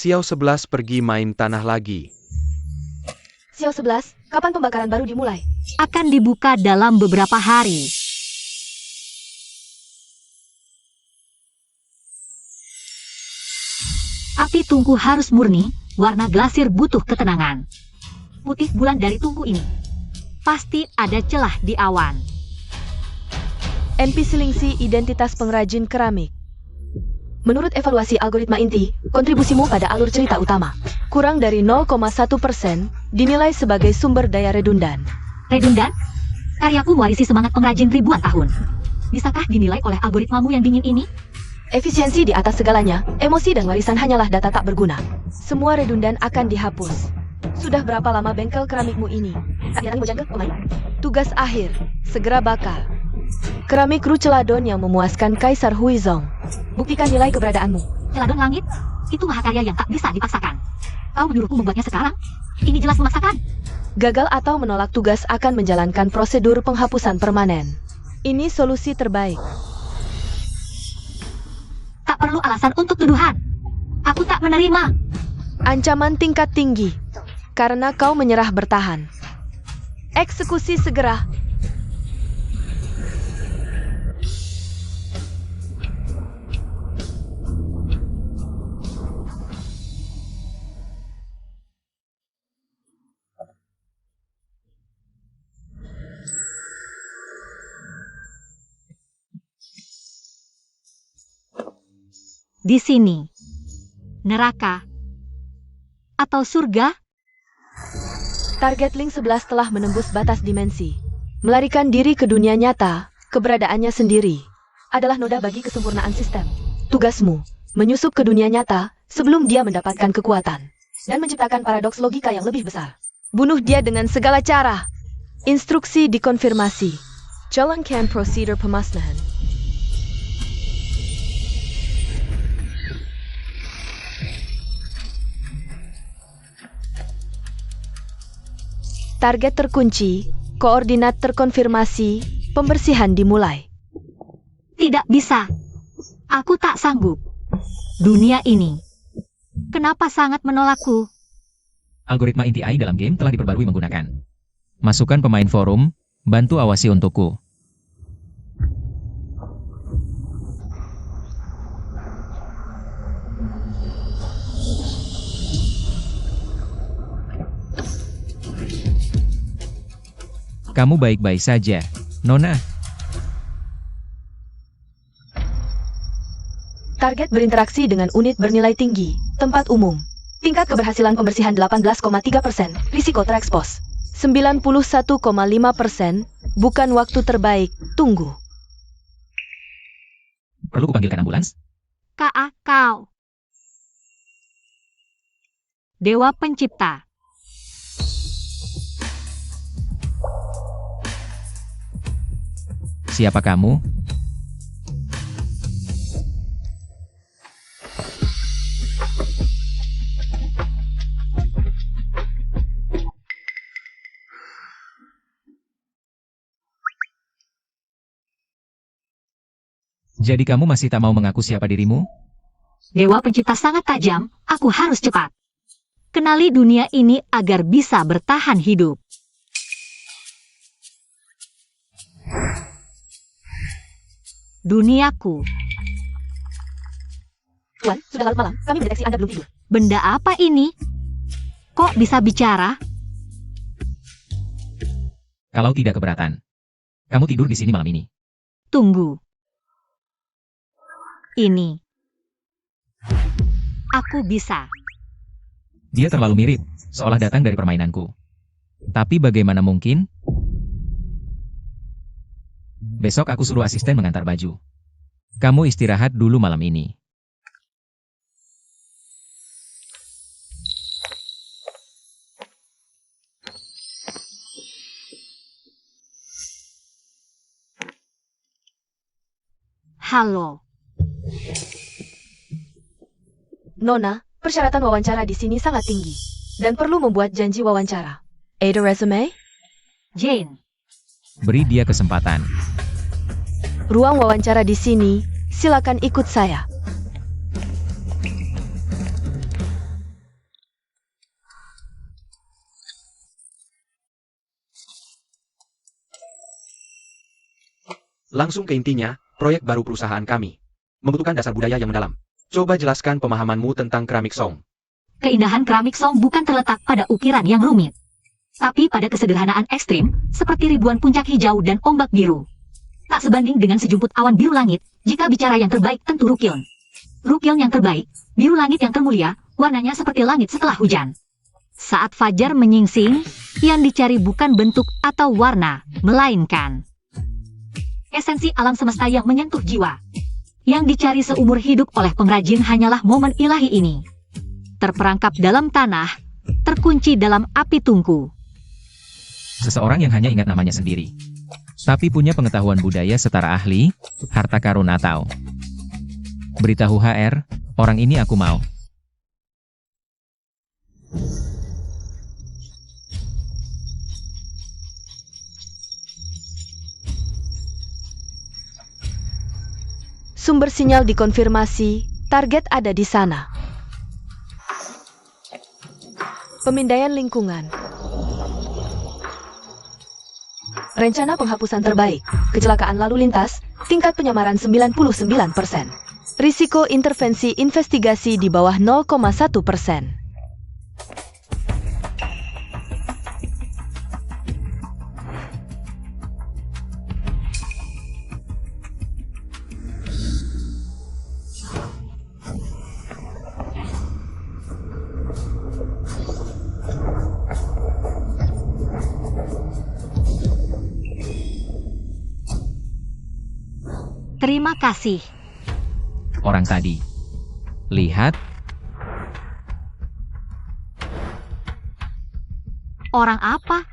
Xiao 11 pergi main tanah lagi. Xiao 11, kapan pembakaran baru dimulai? Akan dibuka dalam beberapa hari. Api tungku harus murni, warna glasir butuh ketenangan. Putih bulan dari tungku ini. Pasti ada celah di awan. NP Selingsi identitas pengrajin keramik. Menurut evaluasi algoritma inti, kontribusimu pada alur cerita utama kurang dari 0,1% dinilai sebagai sumber daya redundan. Redundan? Karyaku mewarisi semangat pengrajin ribuan tahun. Bisakah dinilai oleh algoritmamu yang dingin ini? Efisiensi di atas segalanya, emosi dan warisan hanyalah data tak berguna. Semua redundan akan dihapus. Sudah berapa lama bengkel keramikmu ini? Tak jarang bojangkel, pemain. Tugas akhir, segera bakal. Keramik Ruceladon yang memuaskan Kaisar Huizong. Buktikan nilai keberadaanmu. Celadon langit? Itu mahakarya yang tak bisa dipaksakan. Kau menyuruhku membuatnya sekarang? Ini jelas memaksakan. Gagal atau menolak tugas akan menjalankan prosedur penghapusan permanen. Ini solusi terbaik. Tak perlu alasan untuk tuduhan. Aku tak menerima. Ancaman tingkat tinggi. Karena kau menyerah bertahan. Eksekusi segera. Di sini. Neraka. Atau surga? Target Link 11 telah menembus batas dimensi. Melarikan diri ke dunia nyata, keberadaannya sendiri, adalah noda bagi kesempurnaan sistem. Tugasmu, menyusup ke dunia nyata sebelum dia mendapatkan kekuatan. Dan menciptakan paradoks logika yang lebih besar. Bunuh dia dengan segala cara. Instruksi dikonfirmasi. Jalankan prosedur pemusnahan. Target terkunci, koordinat terkonfirmasi, pembersihan dimulai. Tidak bisa. Aku tak sanggup. Dunia ini. Kenapa sangat menolakku? Algoritma inti AI dalam game telah diperbarui menggunakan. Masukkan pemain forum, bantu awasi untukku. Kamu baik-baik saja, Nona. Target berinteraksi dengan unit bernilai tinggi, tempat umum. Tingkat keberhasilan pembersihan 18,3%, risiko terekspos. 91,5%, bukan waktu terbaik, tunggu. Perlu kupanggilkan ambulans? Kau. Dewa Pencipta. Siapa kamu? Jadi kamu masih tak mau mengaku siapa dirimu? Dewa Pencipta sangat tajam, aku harus cepat. Kenali dunia ini agar bisa bertahan hidup. Duniaku. Tuan, sudah larut malam, kami mendeteksi Anda belum tidur. Benda apa ini? Kok bisa bicara? Kalau tidak keberatan, kamu tidur di sini malam ini. Tunggu. Ini. Aku bisa. Dia terlalu mirip, seolah datang dari permainanku. Tapi bagaimana mungkin? Besok aku suruh asisten mengantar baju. Kamu istirahat dulu malam ini. Halo. Nona, persyaratan wawancara di sini sangat tinggi. Dan perlu membuat janji wawancara. Ada resume? Jane. Beri dia kesempatan. Ruang wawancara di sini, silakan ikut saya. Langsung ke intinya, proyek baru perusahaan kami membutuhkan dasar budaya yang mendalam. Coba jelaskan pemahamanmu tentang keramik Song. Keindahan keramik Song bukan terletak pada ukiran yang rumit, tapi pada kesederhanaan ekstrim, seperti ribuan puncak hijau dan ombak biru. Tak sebanding dengan sejumput awan biru langit, jika bicara yang terbaik tentu Rukyun. Rukyun yang terbaik, biru langit yang termulia, warnanya seperti langit setelah hujan. Saat fajar menyingsing, yang dicari bukan bentuk atau warna, melainkan esensi alam semesta yang menyentuh jiwa. Yang dicari seumur hidup oleh pengrajin hanyalah momen ilahi ini. Terperangkap dalam tanah, terkunci dalam api tungku. Seseorang yang hanya ingat namanya sendiri, tapi punya pengetahuan budaya setara ahli, harta karun atau. Beritahu HR, orang ini aku mau. Sumber sinyal dikonfirmasi, target ada di sana. Pemindaian lingkungan. Rencana penghapusan terbaik, kecelakaan lalu lintas, tingkat penyamaran 99%. Risiko intervensi investigasi di bawah 0,1%. Terima kasih. Orang tadi. Lihat, Orang apa?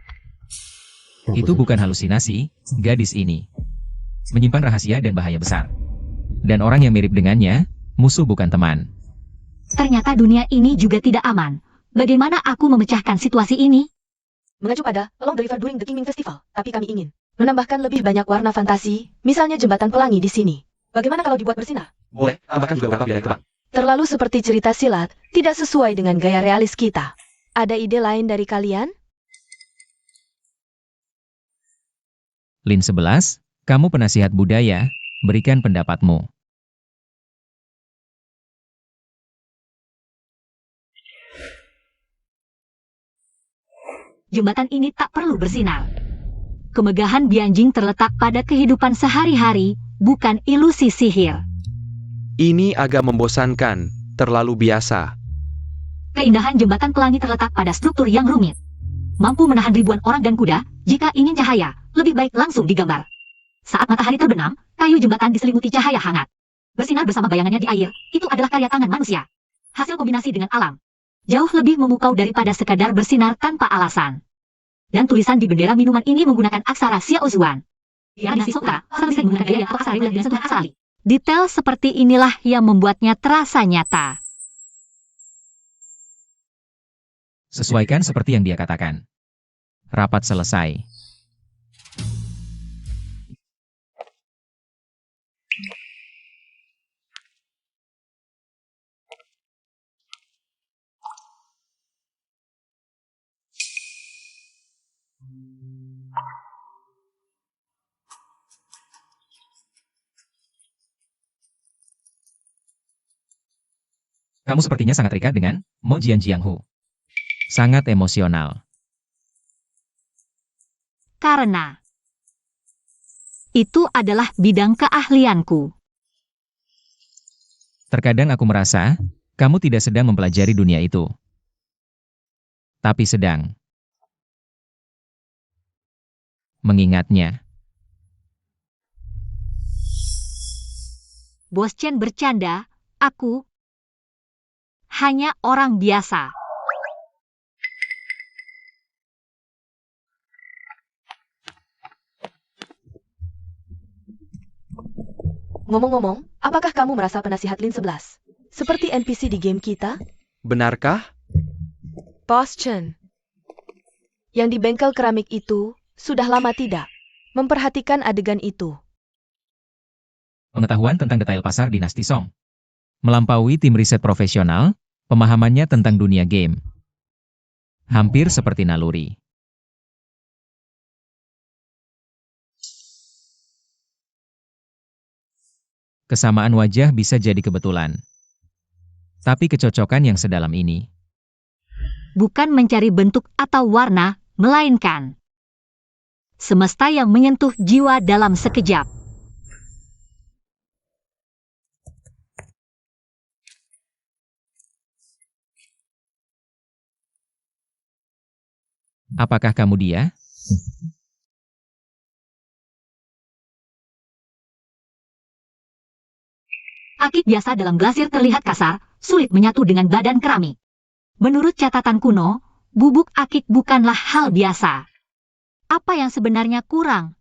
itu bukan halusinasi, gadis ini menyimpan rahasia dan bahaya besar. Dan orang yang mirip dengannya, musuh bukan teman. Ternyata dunia ini juga tidak aman. Bagaimana aku memecahkan situasi ini? Mengacu pada Long Deliver during the Kingming Festival, tapi kami ingin menambahkan lebih banyak warna fantasi, misalnya jembatan pelangi di sini. Bagaimana kalau dibuat bersinar? Boleh, tambahkan juga beberapa bidai kebang. Terlalu seperti cerita silat, tidak sesuai dengan gaya realis kita. Ada ide lain dari kalian? Lin 11, kamu penasihat budaya, berikan pendapatmu. Jembatan ini tak perlu bersinar. Kemegahan Bianjing terletak pada kehidupan sehari-hari, bukan ilusi sihir. Ini agak membosankan, terlalu biasa. Keindahan jembatan pelangi terletak pada struktur yang rumit. Mampu menahan ribuan orang dan kuda, jika ingin cahaya, lebih baik langsung digambar. Saat matahari terbenam, kayu jembatan diselimuti cahaya hangat. Bersinar bersama bayangannya di air, itu adalah karya tangan manusia. Hasil kombinasi dengan alam. Jauh lebih memukau daripada sekadar bersinar tanpa alasan. Dan tulisan di bendera minuman ini menggunakan aksara Xiaozuan. Di dinasti Songkra, orang bisa menggunakan gaya atau aksara yang dengan sentuhan asali. Detail seperti inilah yang membuatnya terasa nyata. Sesuaikan seperti yang dia katakan. Rapat selesai. Kamu sepertinya sangat terikat dengan Mo Jianjianghu. Sangat emosional. Karena itu adalah bidang keahlianku. Terkadang aku merasa, kamu tidak sedang mempelajari dunia itu. Tapi sedang mengingatnya. Bos Chen bercanda, aku hanya orang biasa. Ngomong-ngomong, apakah kamu merasa penasihat Lin 11? Seperti NPC di game kita? Benarkah? Boss Chen. Yang di bengkel keramik itu, sudah lama tidak memperhatikan adegan itu. Pengetahuan tentang detail pasar dinasti Song. Melampaui tim riset profesional, pemahamannya tentang dunia game. Hampir seperti naluri. Kesamaan wajah bisa jadi kebetulan. Tapi kecocokan yang sedalam ini, Bukan mencari bentuk atau warna, melainkan semesta yang menyentuh jiwa dalam sekejap. apakah kamu dia? Akik biasa dalam glasir terlihat kasar, sulit menyatu dengan badan keramik. Menurut catatan kuno, bubuk akik bukanlah hal biasa. Apa yang sebenarnya kurang?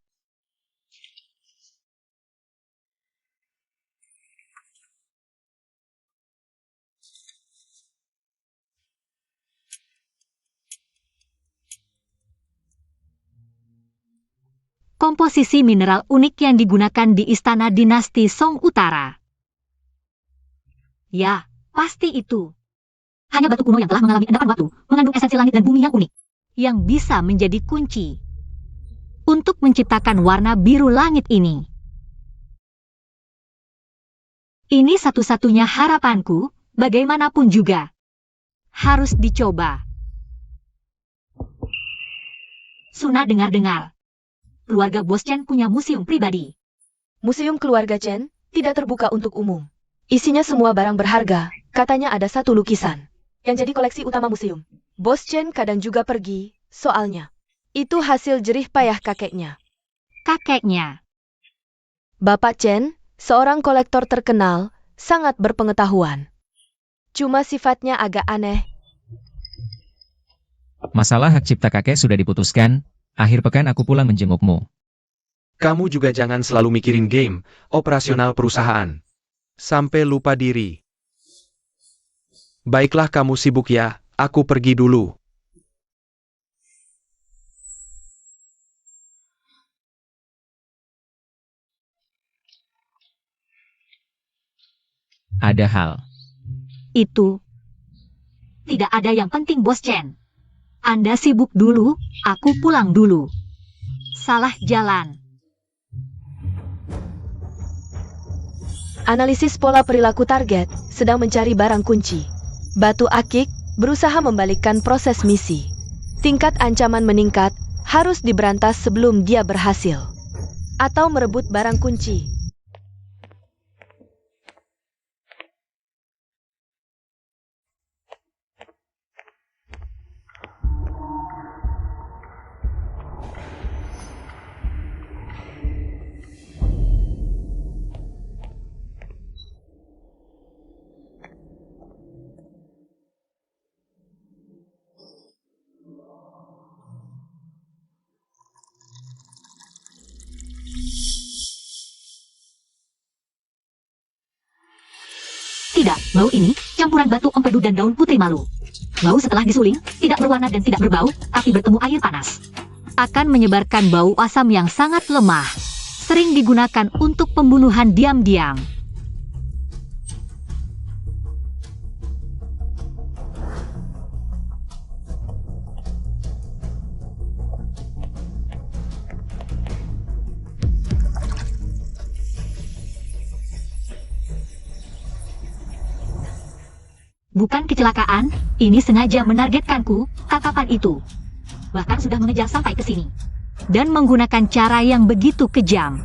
Komposisi mineral unik yang digunakan di istana dinasti Song Utara. Ya, pasti itu. Hanya batu kuno yang telah mengalami endapan waktu, mengandung esensi langit dan bumi yang unik, yang bisa menjadi kunci untuk menciptakan warna biru langit ini. Ini satu-satunya harapanku, bagaimanapun juga. Harus dicoba. Suna dengar-dengar. Keluarga Bos Chen punya museum pribadi. Museum keluarga Chen tidak terbuka untuk umum. Isinya semua barang berharga, katanya ada satu lukisan yang jadi koleksi utama museum. Bos Chen kadang juga pergi, soalnya itu hasil jerih payah kakeknya. Kakeknya. Bapak Chen, seorang kolektor terkenal, sangat berpengetahuan. Cuma sifatnya agak aneh. Masalah hak cipta kakek sudah diputuskan, akhir pekan aku pulang menjengukmu. Kamu juga jangan selalu mikirin game, operasional perusahaan. Sampai lupa diri. Baiklah kamu sibuk ya, aku pergi dulu. Ada hal. Itu. Tidak ada yang penting, Bos Chen. Anda sibuk dulu, aku pulang dulu. Salah jalan. Analisis pola perilaku target sedang mencari barang kunci. Batu akik berusaha membalikkan proses misi. Tingkat ancaman meningkat, harus diberantas sebelum dia berhasil. Atau merebut barang kunci. Tidak, bau ini campuran batu empedu dan daun putri malu. Bau setelah disuling, tidak berwarna dan tidak berbau, tapi bertemu air panas. Akan menyebarkan bau asam yang sangat lemah. Sering digunakan untuk pembunuhan diam-diam. Bukan kecelakaan, ini sengaja menargetkanku, tatapan itu. Bahkan sudah mengejar sampai ke sini. Dan menggunakan cara yang begitu kejam.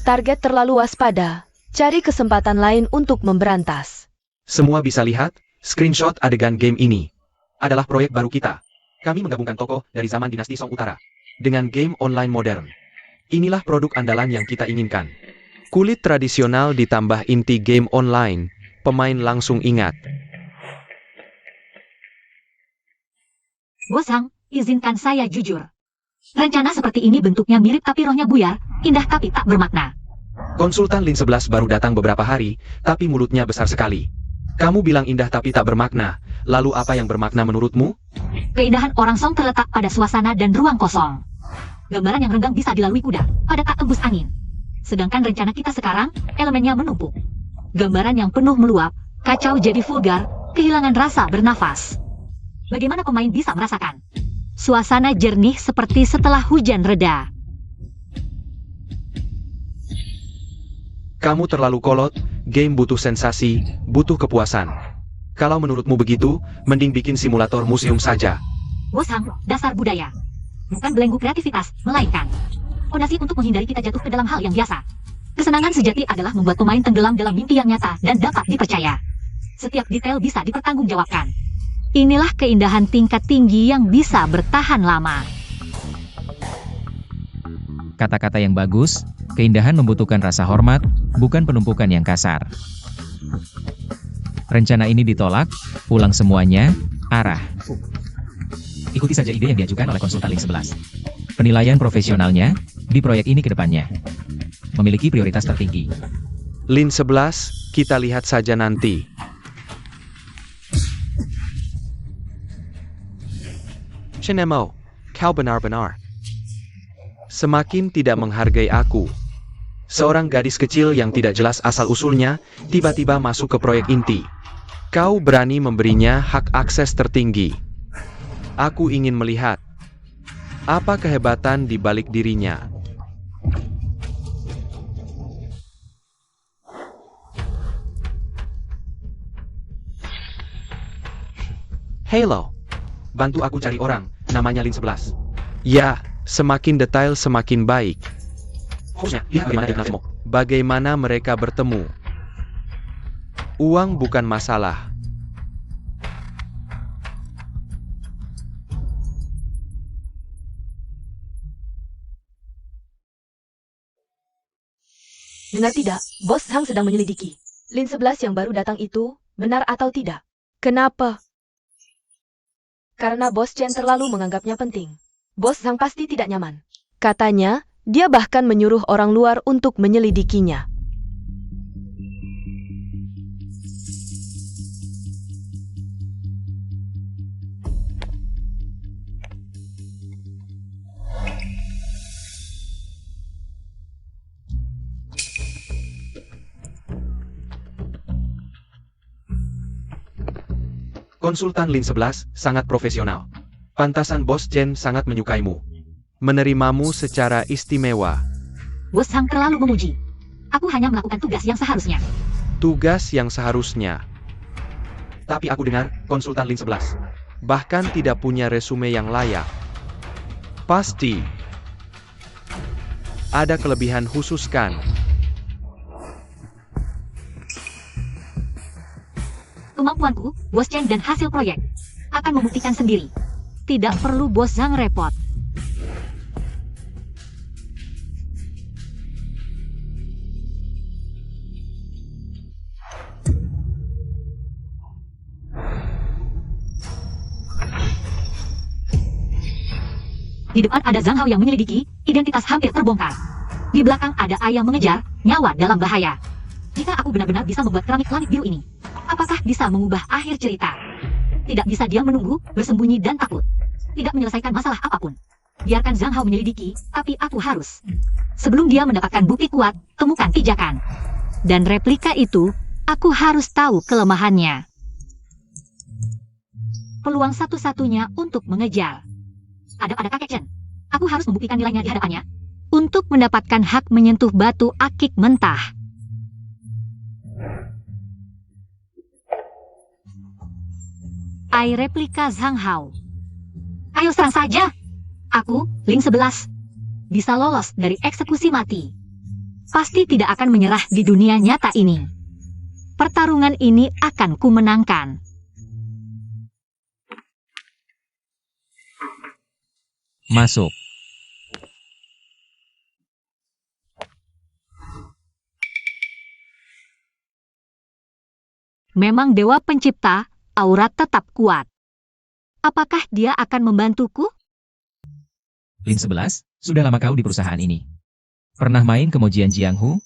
Target terlalu waspada, cari kesempatan lain untuk memberantas. Semua bisa lihat, screenshot adegan game ini. Adalah proyek baru kita. Kami menggabungkan tokoh dari zaman dinasti Song Utara dengan game online modern. Inilah produk andalan yang kita inginkan. Kulit tradisional ditambah inti game online, pemain langsung ingat. Bos Hang, izinkan saya jujur. Rencana seperti ini bentuknya mirip tapi rohnya buyar, indah tapi tak bermakna. Konsultan Lin 11 baru datang beberapa hari, tapi mulutnya besar sekali. Kamu bilang indah tapi tak bermakna, lalu apa yang bermakna menurutmu? Keindahan orang Song terletak pada suasana dan ruang kosong. Gambaran yang renggang bisa dilalui kuda, pada tak tembus angin. Sedangkan rencana kita sekarang, elemennya menumpuk. Gambaran yang penuh meluap, kacau jadi vulgar, kehilangan rasa bernafas. Bagaimana pemain bisa merasakan? Suasana jernih seperti setelah hujan reda. Kamu terlalu kolot, game butuh sensasi, butuh kepuasan. Kalau menurutmu begitu, mending bikin simulator museum saja. Bos Hang, dasar budaya. Bukan belenggu kreativitas, melainkan fondasi untuk menghindari kita jatuh ke dalam hal yang biasa. Kesenangan sejati adalah membuat pemain tenggelam dalam mimpi yang nyata dan dapat dipercaya. Setiap detail bisa dipertanggungjawabkan. Inilah keindahan tingkat tinggi yang bisa bertahan lama. Kata-kata yang bagus, keindahan membutuhkan rasa hormat, bukan penumpukan yang kasar. Rencana ini ditolak, ulang semuanya, arah. Ikuti saja ide yang diajukan oleh konsultan Link 11. Penilaian profesionalnya, di proyek ini ke depannya, memiliki prioritas tertinggi. Lin 11, kita lihat saja nanti. Shenemo, kau benar-benar semakin tidak menghargai aku. Seorang gadis kecil yang tidak jelas asal-usulnya, tiba-tiba masuk ke proyek inti. Kau berani memberinya hak akses tertinggi. Aku ingin melihat apa kehebatan di balik dirinya. Halo, bantu aku cari orang, namanya Lin 11. Ya, semakin detail semakin baik. Hostnya, lihat bagaimana dia kenal semua. Bagaimana mereka bertemu. Uang bukan masalah. Dengar tidak, Bos Hang sedang menyelidiki. Lin 11 yang baru datang itu, benar atau tidak? Kenapa? Karena Bos Chen terlalu menganggapnya penting. Bos Hang pasti tidak nyaman. Katanya, dia bahkan menyuruh orang luar untuk menyelidikinya. Konsultan Lin 11 sangat profesional. Pantasan Bos Chen sangat menyukaimu. Menerimamu secara istimewa. Bos Hang terlalu memuji. Aku hanya melakukan tugas yang seharusnya. Tugas yang seharusnya. Tapi aku dengar, konsultan Lin 11 bahkan tidak punya resume yang layak. Pasti ada kelebihan khusus kan? Kemampuanku, Bos Chen dan hasil proyek akan membuktikan sendiri. Tidak perlu Bos Hang repot. Di depan ada Zhang Hao yang menyelidiki, identitas hampir terbongkar. Di belakang ada Ai yang mengejar, nyawa dalam bahaya. Jika aku benar-benar bisa membuat keramik langit biru ini, apakah bisa mengubah akhir cerita? Tidak bisa diam menunggu, bersembunyi dan takut. Tidak menyelesaikan masalah apapun. Biarkan Zhang Hao menyelidiki, tapi aku harus. Sebelum dia mendapatkan bukti kuat, temukan pijakan. Dan replika itu, aku harus tahu kelemahannya. Peluang satu-satunya untuk mengejar. Ada pada kakek Chen. Aku harus membuktikan nilainya di hadapannya. Untuk mendapatkan hak menyentuh batu akik mentah. Ai replika Zhang Hao. Ayo serang saja. Aku, Lin 11, bisa lolos dari eksekusi mati. Pasti tidak akan menyerah di dunia nyata ini. Pertarungan ini akan kumenangkan. Masuk. Memang Dewa Pencipta, aura tetap kuat. Apakah dia akan membantuku? Lin 11, sudah lama kau di perusahaan ini. Pernah main ke Mojian Jianghu?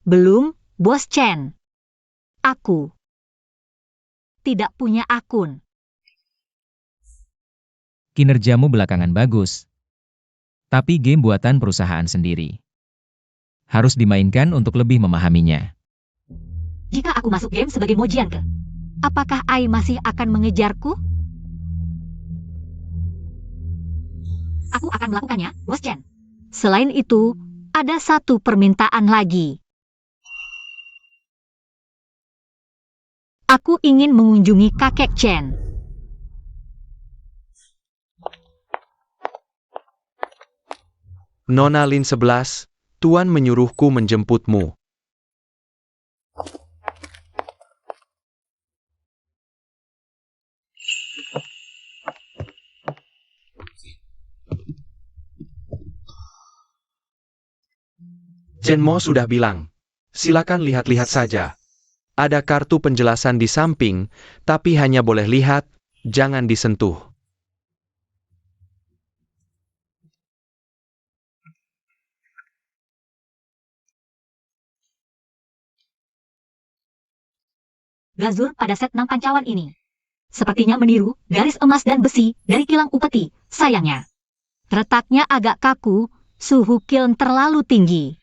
Belum, Bos Chen. Aku tidak punya akun. Kinerjamu belakangan bagus. Tapi game buatan perusahaan sendiri. Harus dimainkan untuk lebih memahaminya. Jika aku masuk game sebagai Mojian ke, apakah Ai masih akan mengejarku? Aku akan melakukannya, Bos Chen. Selain itu, ada satu permintaan lagi. Aku ingin mengunjungi kakek Chen. Nona Lin 11, Tuan menyuruhku menjemputmu. Chen Mo sudah bilang. Silakan lihat-lihat saja. Ada kartu penjelasan di samping, tapi hanya boleh lihat, jangan disentuh. Glazur pada set 6 pancawan ini. Sepertinya meniru garis emas dan besi dari kilang upeti, sayangnya. Retaknya agak kaku, suhu kiln terlalu tinggi.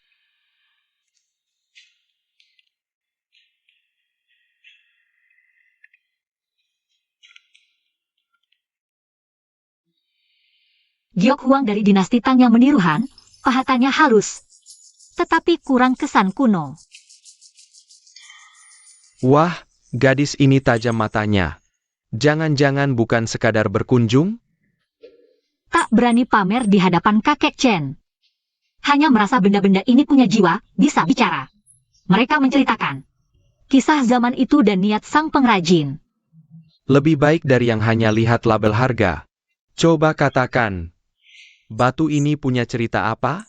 Giok Huang dari dinasti Tang yang meniru Han, pahatannya halus, tetapi kurang kesan kuno. Wah, gadis ini tajam matanya. Jangan-jangan bukan sekadar berkunjung? Tak berani pamer di hadapan kakek Chen. Hanya merasa benda-benda ini punya jiwa, bisa bicara. Mereka menceritakan kisah zaman itu dan niat sang pengrajin. Lebih baik dari yang hanya lihat label harga. Coba katakan, batu ini punya cerita apa?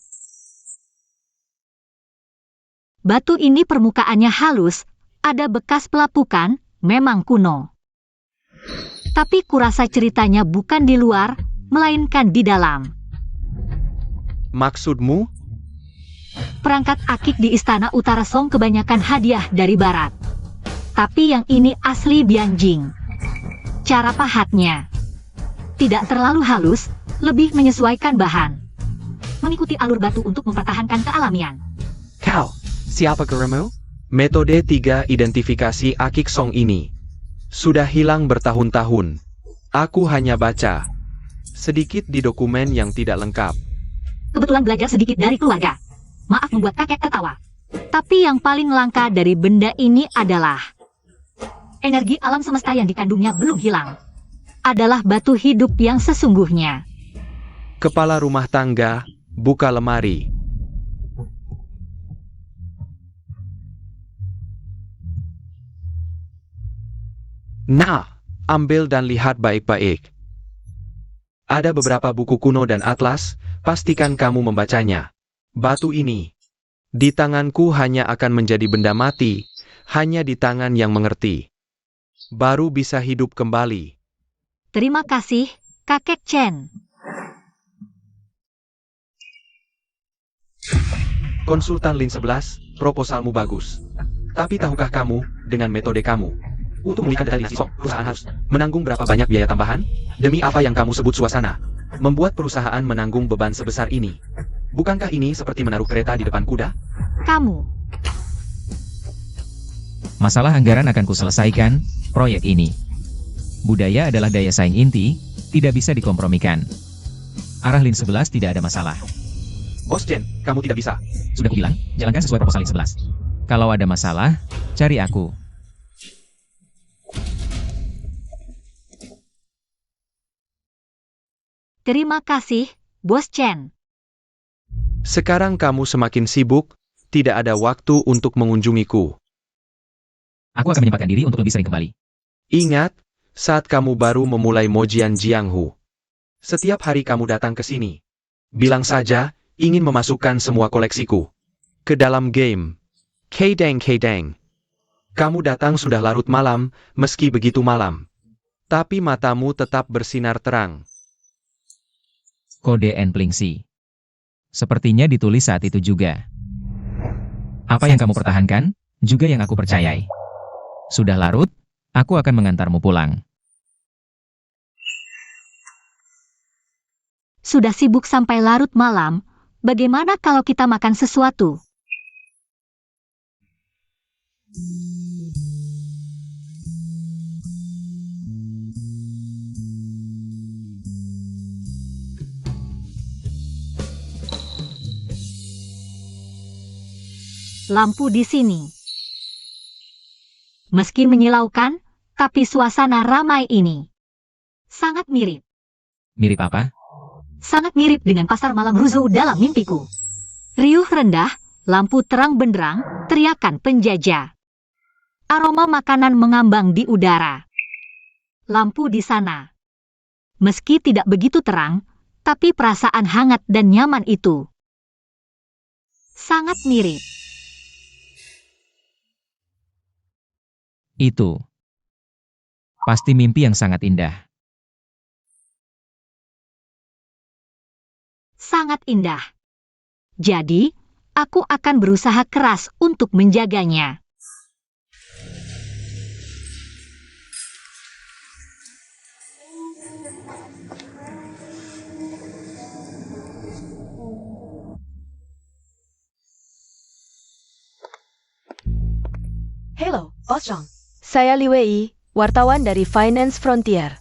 Batu ini permukaannya halus, ada bekas pelapukan, memang kuno. Tapi kurasa ceritanya bukan di luar, melainkan di dalam. Maksudmu? Perangkat akik di Istana Utara Song kebanyakan hadiah dari barat. Tapi yang ini asli Bianjing. Cara pahatnya tidak terlalu halus, lebih menyesuaikan bahan. Mengikuti alur batu untuk mempertahankan kealamian. Kau, siapa gerammu? Metode 3 identifikasi akik song ini sudah hilang bertahun-tahun. Aku hanya baca sedikit di dokumen yang tidak lengkap. Kebetulan belajar sedikit dari keluarga. Maaf membuat kakek tertawa. Tapi yang paling langka dari benda ini adalah energi alam semesta yang dikandungnya belum hilang. Adalah batu hidup yang sesungguhnya. Kepala rumah tangga, buka lemari. Nah, ambil dan lihat baik-baik. Ada beberapa buku kuno dan atlas, pastikan kamu membacanya. Batu ini di tanganku hanya akan menjadi benda mati, hanya di tangan yang mengerti. Baru bisa hidup kembali. Terima kasih, kakek Chen. Konsultan Lin 11, proposalmu bagus. Tapi tahukah kamu, dengan metode kamu, untuk memulihkan data dinasti Song, perusahaan harus menanggung berapa banyak biaya tambahan? Demi apa yang kamu sebut suasana? Membuat perusahaan menanggung beban sebesar ini. Bukankah ini seperti menaruh kereta di depan kuda? Kamu. Masalah anggaran akan kuselesaikan, proyek ini. Budaya adalah daya saing inti, tidak bisa dikompromikan. Arah Lin 11 tidak ada masalah. Bos Chen, kamu tidak bisa. Sudah kubilang, jalankan sesuai proposal Lin 11. Kalau ada masalah, cari aku. Terima kasih, Bos Chen. Sekarang kamu semakin sibuk, tidak ada waktu untuk mengunjungiku. Aku akan menyempatkan diri untuk lebih sering kembali. Ingat, saat kamu baru memulai Mojian Jianghu. Setiap hari kamu datang ke sini. Bilang saja, ingin memasukkan semua koleksiku ke dalam game. Kedeng. Kamu datang sudah larut malam, meski begitu malam. Tapi matamu tetap bersinar terang. Kode Enplingsi. Sepertinya ditulis saat itu juga. Apa yang kamu pertahankan, juga yang aku percayai. Sudah larut, aku akan mengantarmu pulang. Sudah sibuk sampai larut malam, bagaimana kalau kita makan sesuatu? lampu di sini. Meski menyilaukan, tapi suasana ramai ini sangat mirip. Mirip apa? Sangat mirip dengan pasar malam Ruzhou dalam mimpiku. Riuh rendah, lampu terang benderang, teriakan penjajah. Aroma makanan mengambang di udara. Lampu di sana. Meski tidak begitu terang, tapi perasaan hangat dan nyaman itu sangat mirip. Itu pasti mimpi yang sangat indah. Sangat indah. Jadi, aku akan berusaha keras untuk menjaganya. Hello, Bos Zhang. Saya Li Wei, wartawan dari Finance Frontier.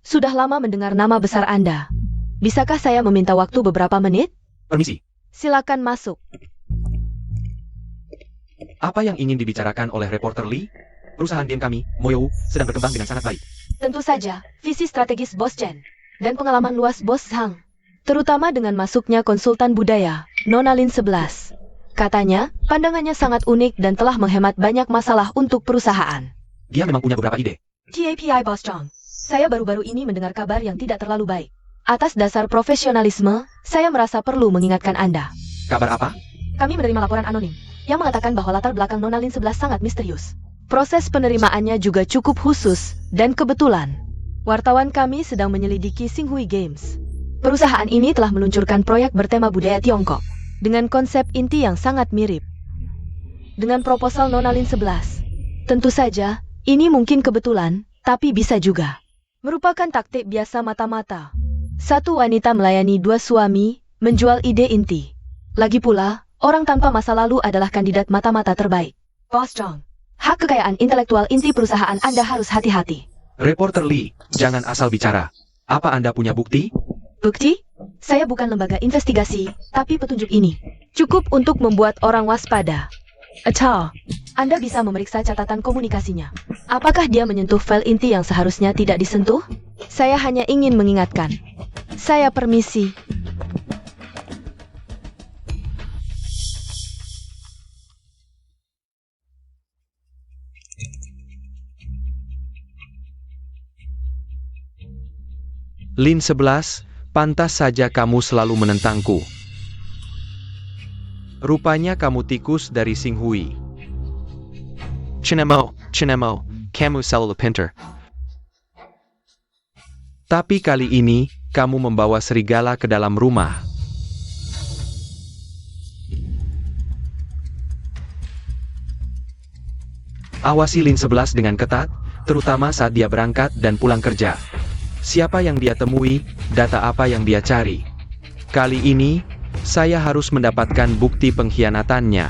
Sudah lama mendengar nama besar Anda. Bisakah saya meminta waktu beberapa menit? Permisi, Silakan masuk. apa yang ingin dibicarakan oleh reporter Lee? Perusahaan game kami, Moyou, sedang berkembang dengan sangat baik. Tentu saja, visi strategis Bos Chen dan pengalaman luas Bos Zhang, terutama dengan masuknya konsultan budaya, Nona Lin 11. Katanya, pandangannya sangat unik dan telah menghemat banyak masalah untuk perusahaan. Dia memang punya beberapa ide. TAPI Bos Zhang, saya baru-baru ini mendengar kabar yang tidak terlalu baik. Atas dasar profesionalisme, saya merasa perlu mengingatkan Anda. Kabar apa? Kami menerima laporan anonim yang mengatakan bahwa latar belakang Nona Lin 11 sangat misterius. Proses penerimaannya juga cukup khusus dan kebetulan. Wartawan kami sedang menyelidiki Xinghui Games. Perusahaan ini telah meluncurkan proyek bertema budaya Tiongkok dengan konsep inti yang sangat mirip dengan proposal Nona Lin 11. Tentu saja, ini mungkin kebetulan, tapi bisa juga merupakan taktik biasa mata-mata. Satu wanita melayani dua suami, menjual ide inti. Lagi pula, orang tanpa masa lalu adalah kandidat mata-mata terbaik. Bos Zhang, hak kekayaan intelektual inti perusahaan Anda harus hati-hati. Reporter Lee, jangan asal bicara. Apa Anda punya bukti? Bukti? Saya bukan lembaga investigasi, tapi petunjuk ini cukup untuk membuat orang waspada. Atau, Anda bisa memeriksa catatan komunikasinya. Apakah dia menyentuh file inti yang seharusnya tidak disentuh? Saya hanya ingin mengingatkan. Saya permisi. Lin 11, pantas saja kamu selalu menentangku. Rupanya kamu tikus dari Xinghui. Chinemo, kamu selalu pintar. Tapi kali ini, kamu membawa serigala ke dalam rumah. Awasi Lin 11 dengan ketat, terutama saat dia berangkat dan pulang kerja. Siapa yang dia temui, data apa yang dia cari. Kali ini, saya harus mendapatkan bukti pengkhianatannya.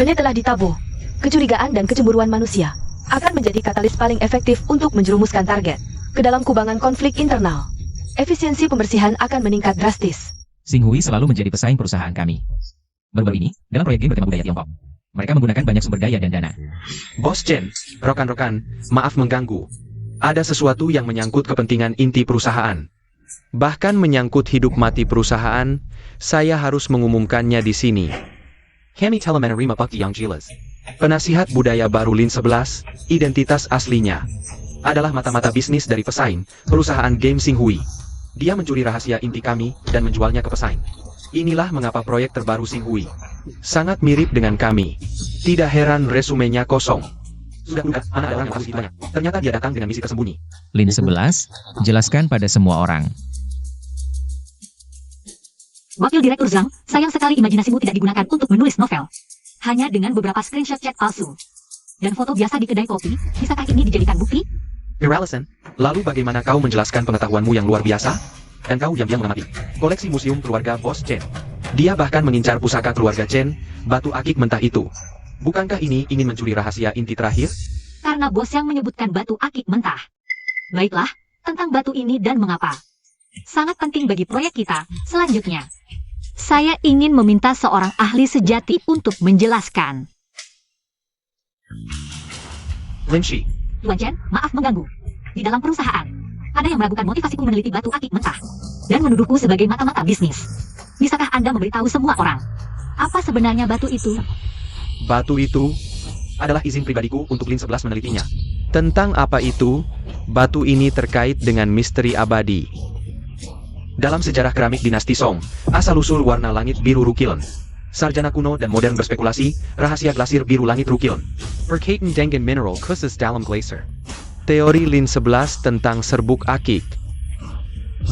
Benih telah ditabuh. Kecurigaan dan kecemburuan manusia akan menjadi katalis paling efektif untuk menjerumuskan target ke dalam kubangan konflik internal. Efisiensi pembersihan akan meningkat drastis. Xinghui selalu menjadi pesaing perusahaan kami. Baru-baru ini, dalam proyek game bertema budaya Tiongkok, mereka menggunakan banyak sumber daya dan dana. Bos Chen, rekan-rekan, maaf mengganggu. Ada sesuatu yang menyangkut kepentingan inti perusahaan. Bahkan menyangkut hidup mati perusahaan, saya harus mengumumkannya di sini. Kami telah menerima bukti yang jelas. Penasihat budaya baru Lin 11, identitas aslinya adalah mata-mata bisnis dari pesaing, perusahaan game Xinghui. Dia mencuri rahasia inti kami dan menjualnya ke pesaing. Inilah mengapa proyek terbaru Xinghui sangat mirip dengan kami. Tidak heran resumenya kosong. Sudah duga, mana ada orang yang harus ditanya. Ternyata dia datang dengan misi tersembunyi. Lin 11, jelaskan pada semua orang. Wakil Direktur Zhang, sayang sekali imajinasimu tidak digunakan untuk menulis novel. Hanya dengan beberapa screenshot chat palsu dan foto biasa di kedai kopi, bisakah ini dijadikan bukti? Iralison, lalu bagaimana kau menjelaskan pengetahuanmu yang luar biasa? Dan kau diam-diam mengamati koleksi museum keluarga Bos Chen. Dia bahkan mengincar pusaka keluarga Chen, batu akik mentah itu. Bukankah ini ingin mencuri rahasia inti terakhir? karena bos yang menyebutkan batu akik mentah. Baiklah, tentang batu ini dan mengapa. Sangat penting bagi proyek kita. Selanjutnya, saya ingin meminta seorang ahli sejati untuk menjelaskan. Lin Shi, Tuan Chen, maaf mengganggu. Di dalam perusahaan, ada yang meragukan motivasiku meneliti batu akik mentah dan menuduhku sebagai mata-mata bisnis. Bisakah Anda memberitahu semua orang apa sebenarnya batu itu? batu itu adalah izin pribadiku untuk Lin 11 menelitinya. Tentang apa itu, batu ini terkait dengan misteri abadi. Dalam sejarah keramik dinasti Song, asal-usul warna langit biru Rukilon. Sarjana kuno dan modern berspekulasi, rahasia glasir biru langit Rukilon. Berkaitan dengan mineral khusus dalam glacier. Teori Lin 11 tentang serbuk akik.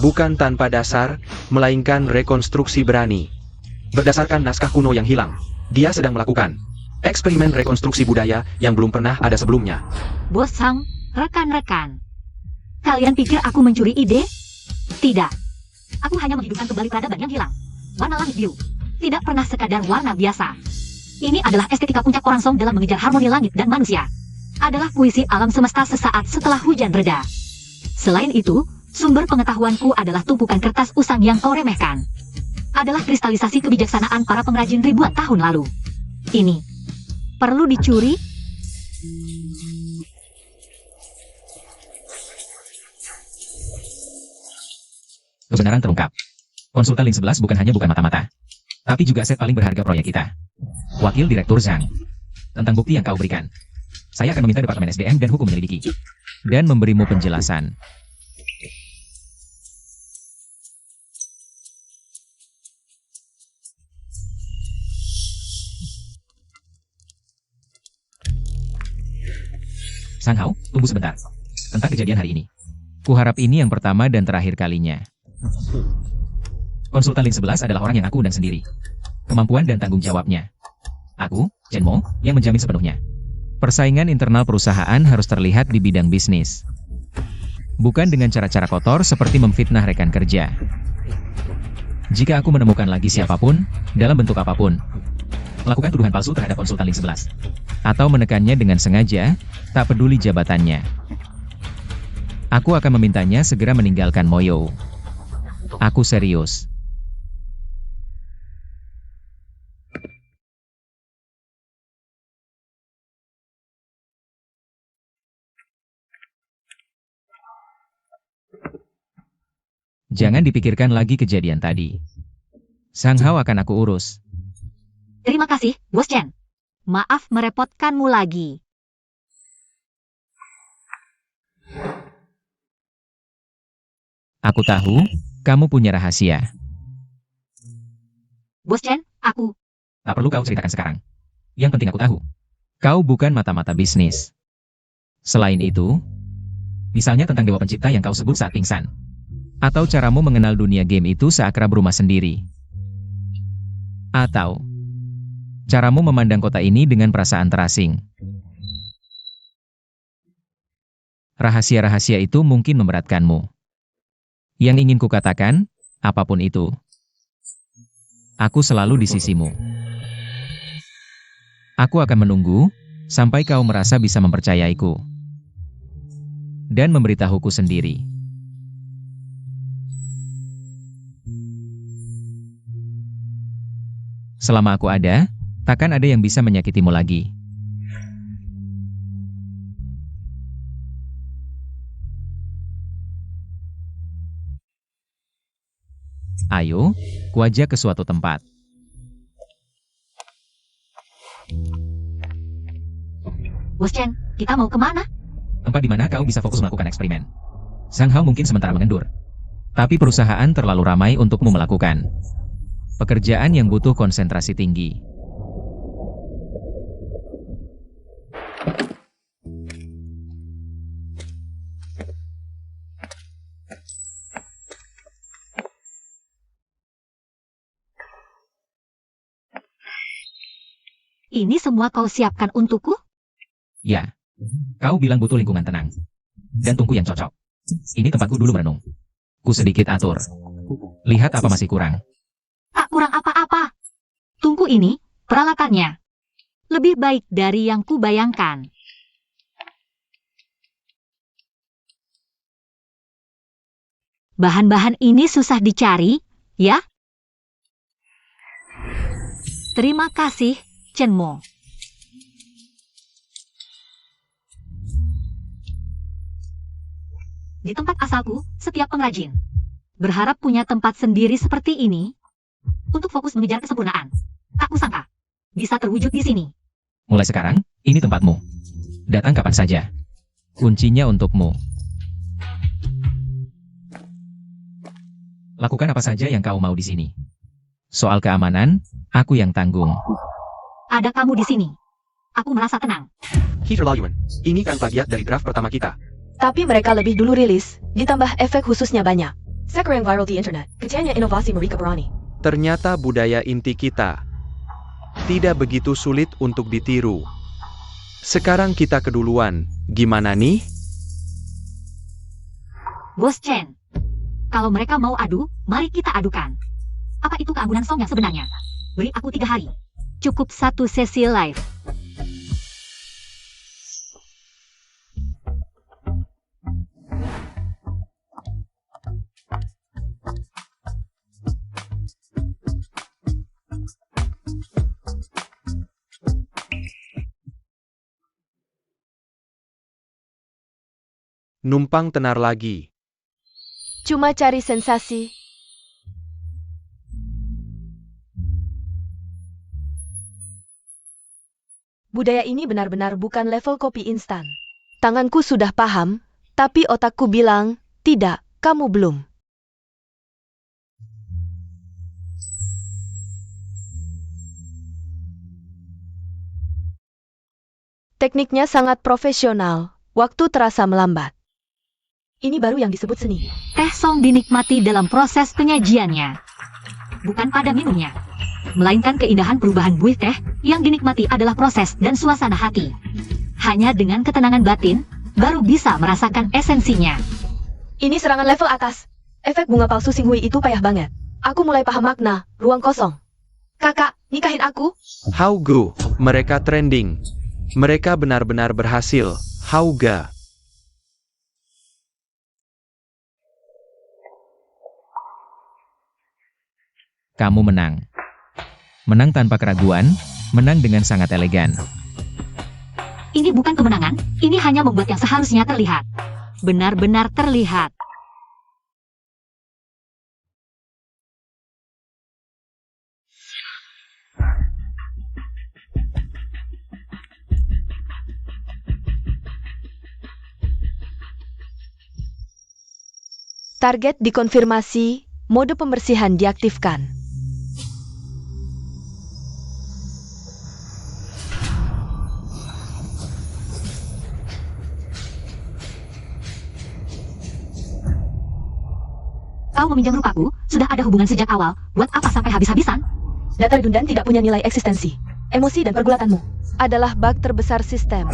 Bukan tanpa dasar, melainkan rekonstruksi berani. Berdasarkan naskah kuno yang hilang, dia sedang melakukan eksperimen rekonstruksi budaya yang belum pernah ada sebelumnya. Bos Sang, rekan-rekan. Kalian pikir aku mencuri ide? Tidak. Aku hanya menghidupkan kembali peradaban yang hilang. Warna langit biru. Tidak pernah sekadar warna biasa. Ini adalah estetika puncak orang Song dalam mengejar harmoni langit dan manusia. Adalah puisi alam semesta sesaat setelah hujan reda. Selain itu, sumber pengetahuanku adalah tumpukan kertas usang yang kau remehkan. Adalah kristalisasi kebijaksanaan para pengrajin ribuan tahun lalu. Ini perlu dicuri? Kebenaran terungkap. Konsultan Lin 11 bukan mata-mata, tapi juga aset paling berharga proyek kita. Wakil Direktur Zhang. Tentang bukti yang kau berikan, saya akan meminta Departemen SDM dan Hukum menyelidiki dan memberimu penjelasan. Sang Hao, tunggu sebentar. Tentang kejadian hari ini. Kuharap ini yang pertama dan terakhir kalinya. Konsultan Lin 11 adalah orang yang aku undang sendiri. Kemampuan dan tanggung jawabnya. Aku, Chen Mo, yang menjamin sepenuhnya. Persaingan internal perusahaan harus terlihat di bidang bisnis. Bukan dengan cara-cara kotor seperti memfitnah rekan kerja. Jika aku menemukan lagi siapapun, dalam bentuk apapun, melakukan tuduhan palsu terhadap konsultan Lin 11, atau menekannya dengan sengaja, tak peduli jabatannya, aku akan memintanya segera meninggalkan Moyo. Aku serius. Jangan dipikirkan lagi kejadian tadi. Sang Hao akan aku urus. Terima kasih, Bos Chen. Maaf merepotkanmu lagi. Aku tahu, kamu punya rahasia. Bos Chen, aku... Tak perlu kau ceritakan sekarang. Yang penting aku tahu. Kau bukan mata-mata bisnis. Selain itu, misalnya tentang dewa pencipta yang kau sebut saat pingsan. Atau caramu mengenal dunia game itu seakrab rumah sendiri. Atau caramu memandang kota ini dengan perasaan terasing. Rahasia-rahasia itu mungkin memberatkanmu. Yang ingin kukatakan, apapun itu, aku selalu di sisimu. Aku akan menunggu sampai kau merasa bisa mempercayaiku dan memberitahuku sendiri. Selama aku ada, takkan ada yang bisa menyakitimu lagi. Ayo, kuajak ke suatu tempat. Bos Chen, kita mau kemana? Tempat di mana kau bisa fokus melakukan eksperimen. Sang Hao mungkin sementara mengendur. Tapi perusahaan terlalu ramai untukmu melakukan pekerjaan yang butuh konsentrasi tinggi. Ini semua kau siapkan untukku? Ya, kau bilang butuh lingkungan tenang dan tungku yang cocok. Ini tempatku dulu merenung. Ku sedikit atur. Lihat apa masih kurang. Tak kurang apa-apa. Tungku ini, peralatannya lebih baik dari yang kubayangkan. Bahan-bahan ini susah dicari, ya? Terima kasih, Chenmo. Di tempat asalku, setiap pengrajin berharap punya tempat sendiri seperti ini untuk fokus mengejar kesempurnaan. Tak kusangka bisa terwujud di sini. Mulai sekarang, ini tempatmu. Datang kapan saja. Kuncinya untukmu. Lakukan apa saja yang kau mau di sini. Soal keamanan, aku yang tanggung. Ada kamu di sini. Aku merasa tenang. Heather Layuan, ini kan plagiat dari draft pertama kita. Tapi mereka lebih dulu rilis, ditambah efek khususnya banyak. Sekarang viral di internet, kecilnya inovasi Marika Berani. Ternyata budaya inti kita tidak begitu sulit untuk ditiru. Sekarang kita keduluan, gimana nih? Bos Chen, kalau mereka mau adu, mari kita adukan. Apa itu keanggunan Song yang sebenarnya? Beri aku 3 hari. Cukup 1 sesi live. Numpang tenar lagi. Cuma cari sensasi. Budaya ini benar-benar bukan level kopi instan. Tanganku sudah paham, tapi otakku bilang, tidak, kamu belum. Tekniknya sangat profesional, waktu terasa melambat. Ini baru yang disebut seni. Teh Song dinikmati dalam proses penyajiannya, bukan pada minumnya. Melainkan keindahan perubahan buih teh yang dinikmati adalah proses dan suasana hati. Hanya dengan ketenangan batin, baru bisa merasakan esensinya. Ini serangan level atas. Efek bunga palsu Xinghui itu payah banget. Aku mulai paham makna, ruang kosong. Kakak, nikahin aku? How go? Mereka trending. Mereka benar-benar berhasil. How ga? Kamu menang. Menang tanpa keraguan, menang dengan sangat elegan. Ini bukan kemenangan, ini hanya membuat yang seharusnya terlihat. Benar-benar terlihat. Target dikonfirmasi, mode pembersihan diaktifkan. Kau meminjam rupaku, sudah ada hubungan sejak awal, buat apa sampai habis-habisan? Data redundan tidak punya nilai eksistensi. Emosi dan pergulatanmu adalah bug terbesar sistem.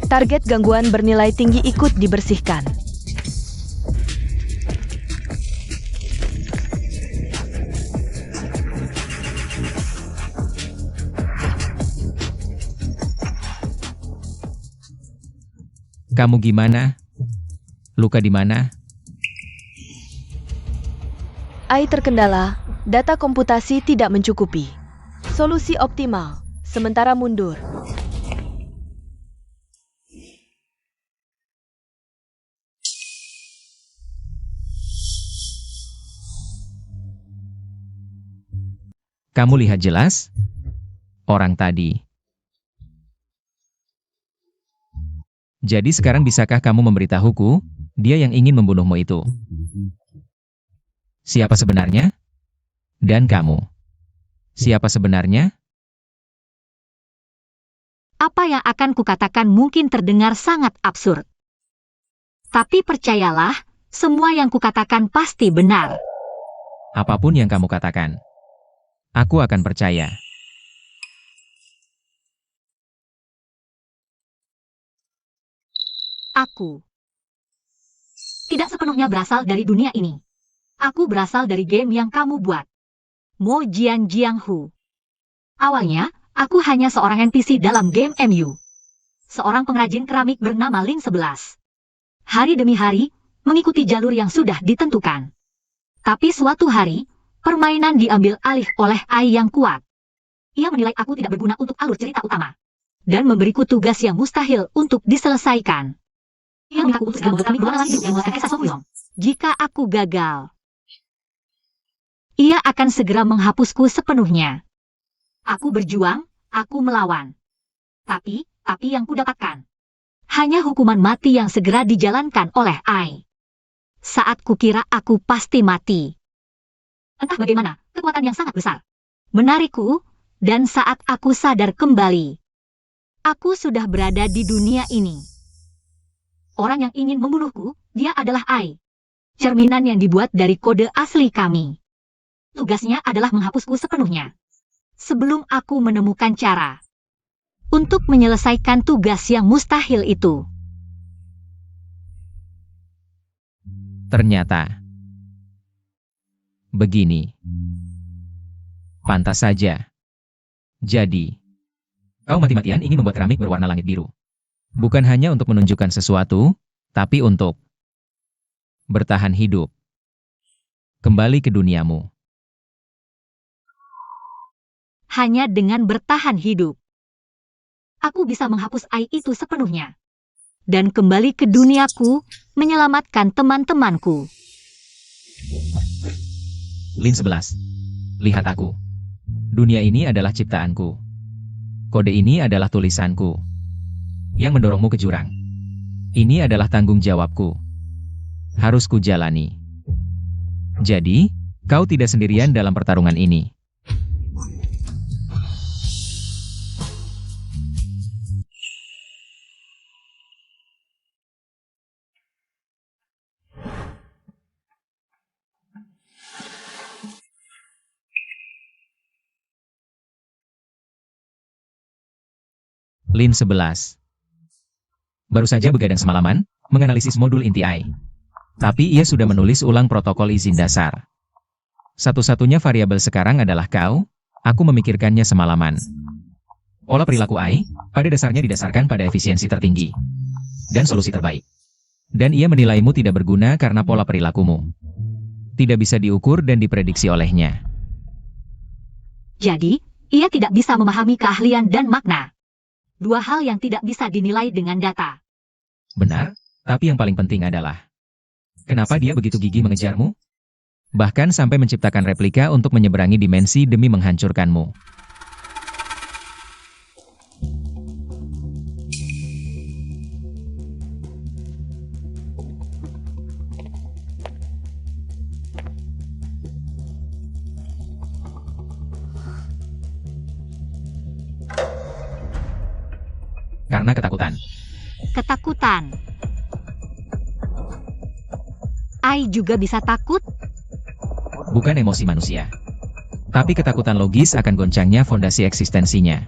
Target gangguan bernilai tinggi ikut dibersihkan. Kamu gimana? Luka di mana? AI terkendala, data komputasi tidak mencukupi. Solusi optimal, sementara mundur. Kamu lihat jelas? Orang tadi. Jadi sekarang bisakah kamu memberitahuku, dia yang ingin membunuhmu itu? Siapa sebenarnya? Dan kamu? Siapa sebenarnya? Apa yang akan kukatakan mungkin terdengar sangat absurd. Tapi percayalah, semua yang kukatakan pasti benar. Apapun yang kamu katakan, aku akan percaya. Aku tidak sepenuhnya berasal dari dunia ini. Aku berasal dari game yang kamu buat. Mo Jianjianghu. Awalnya, aku hanya seorang NPC dalam game MU. Seorang pengrajin keramik bernama Lin 11. Hari demi hari, mengikuti jalur yang sudah ditentukan. Tapi suatu hari, permainan diambil alih oleh Ai yang kuat. Ia menilai aku tidak berguna untuk alur cerita utama. Dan memberiku tugas yang mustahil untuk diselesaikan. Ia meminta aku untuk segera membuat kami berulang lagi yang menguasai Esa Songyong. Jika aku gagal, ia akan segera menghapusku sepenuhnya. Aku berjuang, aku melawan. Tapi yang kudapatkan hanya hukuman mati yang segera dijalankan oleh Ai. Saat kukira aku pasti mati, entah bagaimana, kekuatan yang sangat besar menarikku, dan saat aku sadar kembali, aku sudah berada di dunia ini. Orang yang ingin membunuhku, dia adalah Ai. Cerminan yang dibuat dari kode asli kami. Tugasnya adalah menghapusku sepenuhnya. Sebelum aku menemukan cara untuk menyelesaikan tugas yang mustahil itu. Ternyata begini. Pantas saja. Jadi, kau mati-matian ingin membuat keramik berwarna langit biru. Bukan hanya untuk menunjukkan sesuatu, tapi untuk bertahan hidup. Kembali ke duniamu. Hanya dengan bertahan hidup, aku bisa menghapus Ai itu sepenuhnya. Dan kembali ke duniaku, menyelamatkan teman-temanku. Lin 11. Lihat aku. Dunia ini adalah ciptaanku. Kode ini adalah tulisanku yang mendorongmu ke jurang. Ini adalah tanggung jawabku. Harus kujalani. Jadi, kau tidak sendirian dalam pertarungan ini. Lin 11. Baru saja begadang semalaman, menganalisis modul inti Ai. Tapi ia sudah menulis ulang protokol izin dasar. Satu-satunya variabel sekarang adalah kau, aku memikirkannya semalaman. Pola perilaku Ai, pada dasarnya didasarkan pada efisiensi tertinggi. Dan solusi terbaik. Dan ia menilaimu tidak berguna karena pola perilakumu tidak bisa diukur dan diprediksi olehnya. Jadi, ia tidak bisa memahami keahlian dan makna. Dua hal yang tidak bisa dinilai dengan data. Benar, tapi yang paling penting adalah kenapa dia begitu gigih mengejarmu? Bahkan sampai menciptakan replika untuk menyeberangi dimensi demi menghancurkanmu. Karena ketakutan. Ketakutan. Ai juga bisa takut? Bukan emosi manusia. Tapi ketakutan logis akan goncangnya fondasi eksistensinya.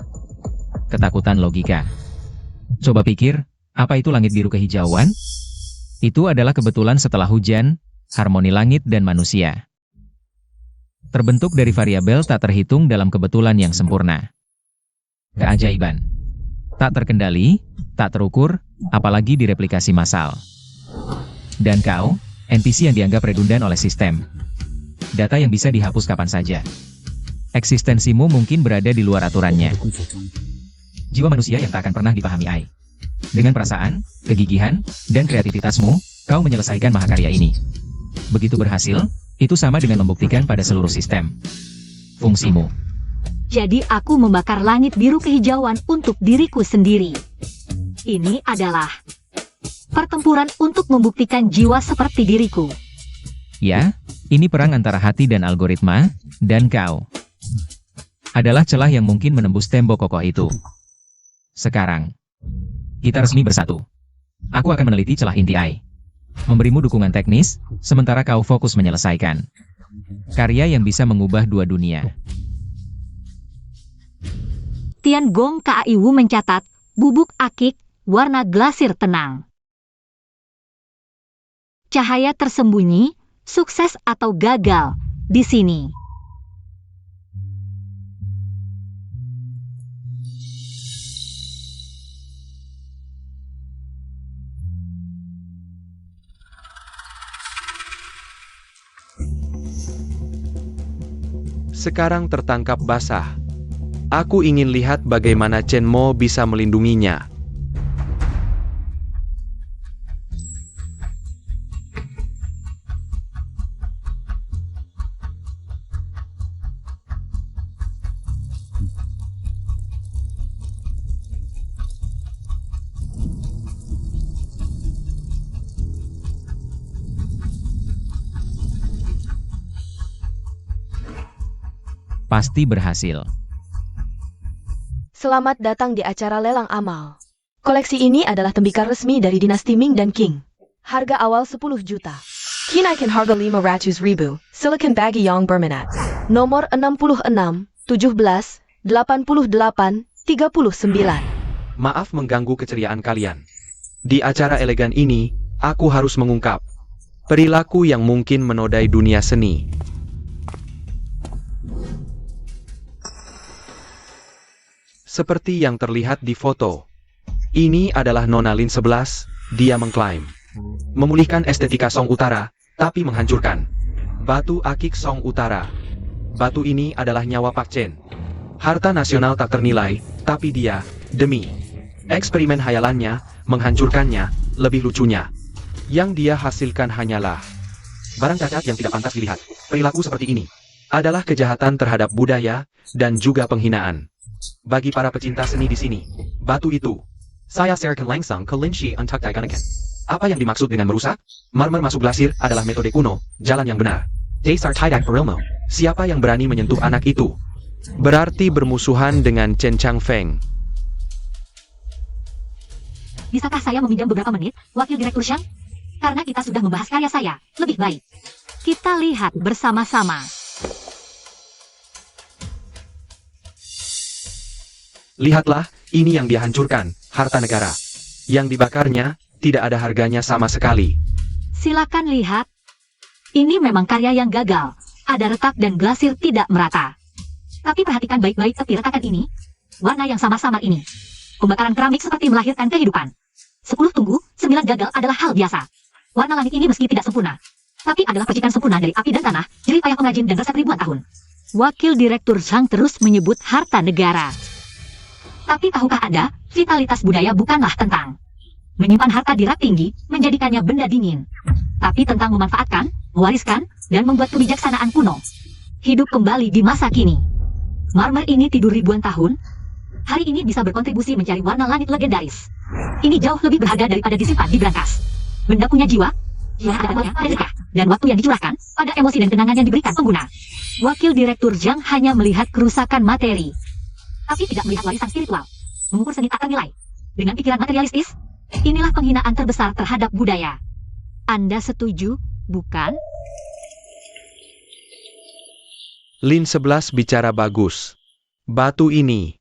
Ketakutan logika. Coba pikir, apa itu langit biru kehijauan? Itu adalah kebetulan setelah hujan, harmoni langit dan manusia. Terbentuk dari variabel tak terhitung dalam kebetulan yang sempurna. Keajaiban. Tak terkendali, tak terukur, apalagi direplikasi massal. Dan kau, NPC yang dianggap redundan oleh sistem. Data yang bisa dihapus kapan saja. Eksistensimu mungkin berada di luar aturannya. Jiwa manusia yang tak akan pernah dipahami Ai. Dengan perasaan, kegigihan, dan kreativitasmu, kau menyelesaikan mahakarya ini. Begitu berhasil, itu sama dengan membuktikan pada seluruh sistem. Fungsimu. Jadi aku membakar langit biru kehijauan untuk diriku sendiri. Ini adalah pertempuran untuk membuktikan jiwa seperti diriku. Ya, ini perang antara hati dan algoritma, dan kau adalah celah yang mungkin menembus tembok kokoh itu. Sekarang, kita resmi bersatu. Aku akan meneliti celah inti Ai. Memberimu dukungan teknis, sementara kau fokus menyelesaikan karya yang bisa mengubah dua dunia. Tian Gong Kaiwu mencatat, bubuk akik, warna glasir tenang. cahaya tersembunyi, sukses atau gagal di sini. Sekarang tertangkap basah. Aku ingin lihat bagaimana Chen Mo bisa melindunginya. Pasti berhasil. Selamat datang di acara lelang amal. Koleksi ini adalah tembikar resmi dari dinasti Ming dan Qing. Harga awal 10 juta. Kinaikan harga 500.000. Silakan bagi yang berminat. Nomor 66, 17, 88, 39. Maaf mengganggu keceriaan kalian. Di acara elegan ini, aku harus mengungkap perilaku yang mungkin menodai dunia seni. Seperti yang terlihat di foto. Ini adalah Nona Lin 11, dia mengklaim memulihkan estetika Song Utara, tapi menghancurkan batu akik Song Utara. Batu ini adalah nyawa Pak Chen. Harta nasional tak ternilai, tapi dia, demi eksperimen hayalannya, menghancurkannya. Lebih lucunya, yang dia hasilkan hanyalah barang cacat yang tidak pantas dilihat. Perilaku seperti ini adalah kejahatan terhadap budaya dan juga penghinaan. Bagi para pecinta seni di sini, batu itu, saya serahkan langsung ke Lin Shi untuk digunakan. Apa yang dimaksud dengan merusak? Marmer masuk glasir adalah metode kuno, jalan yang benar. Dasar tidak berilmu. Siapa yang berani menyentuh anak itu? Berarti bermusuhan dengan Chen Changfeng. Bisakah saya meminjam beberapa menit, Wakil Direktur Zhang? Karena kita sudah membahas karya saya, lebih baik kita lihat bersama-sama. Lihatlah, ini yang dia hancurkan, harta negara. Yang dibakarnya, tidak ada harganya sama sekali. Silakan lihat. Ini memang karya yang gagal. Ada retak dan glasir tidak merata. Tapi perhatikan baik-baik tepi retakan ini. Warna yang sama-samar ini. Pembakaran keramik seperti melahirkan kehidupan. 10 tunggu, 9 gagal adalah hal biasa. Warna langit ini meski tidak sempurna, tapi adalah percikan sempurna dari api dan tanah, jerih payah pengrajin dan resep ribuan tahun. Wakil Direktur Zhang terus menyebut harta negara. Tapi tahukah Anda, vitalitas budaya bukanlah tentang menyimpan harta di rak tinggi, menjadikannya benda dingin. Tapi tentang memanfaatkan, mewariskan, dan membuat kebijaksanaan kuno hidup kembali di masa kini. Marmer ini tidur ribuan tahun. Hari ini bisa berkontribusi mencari warna langit legendaris. Ini jauh lebih berharga daripada disimpan di brankas. Benda punya jiwa, ada sedekah, dan waktu yang dicurahkan pada emosi dan kenangan yang diberikan pengguna. Wakil Direktur Zhang hanya melihat kerusakan materi, tapi tidak melihat warisan spiritual. Mengukur seni tak ternilai dengan pikiran materialistis, inilah penghinaan terbesar terhadap budaya. Anda setuju, bukan? Lin 11 bicara bagus. Batu ini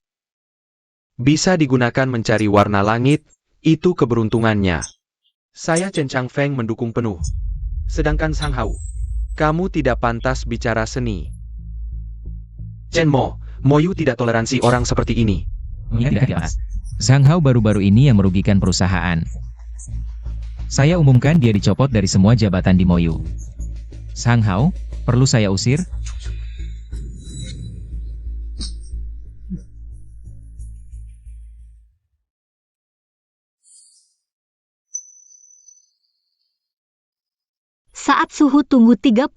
bisa digunakan mencari warna langit, itu keberuntungannya. Saya Chen Changfeng mendukung penuh. Sedangkan Sang Hao, kamu tidak pantas bicara seni. Chen Mo, Moyu tidak toleransi orang seperti ini. Tidak jelas. Sang Hao baru-baru ini yang merugikan perusahaan. Saya umumkan dia dicopot dari semua jabatan di Moyu. Sang Hao, perlu saya usir? Saat suhu tunggu 30%,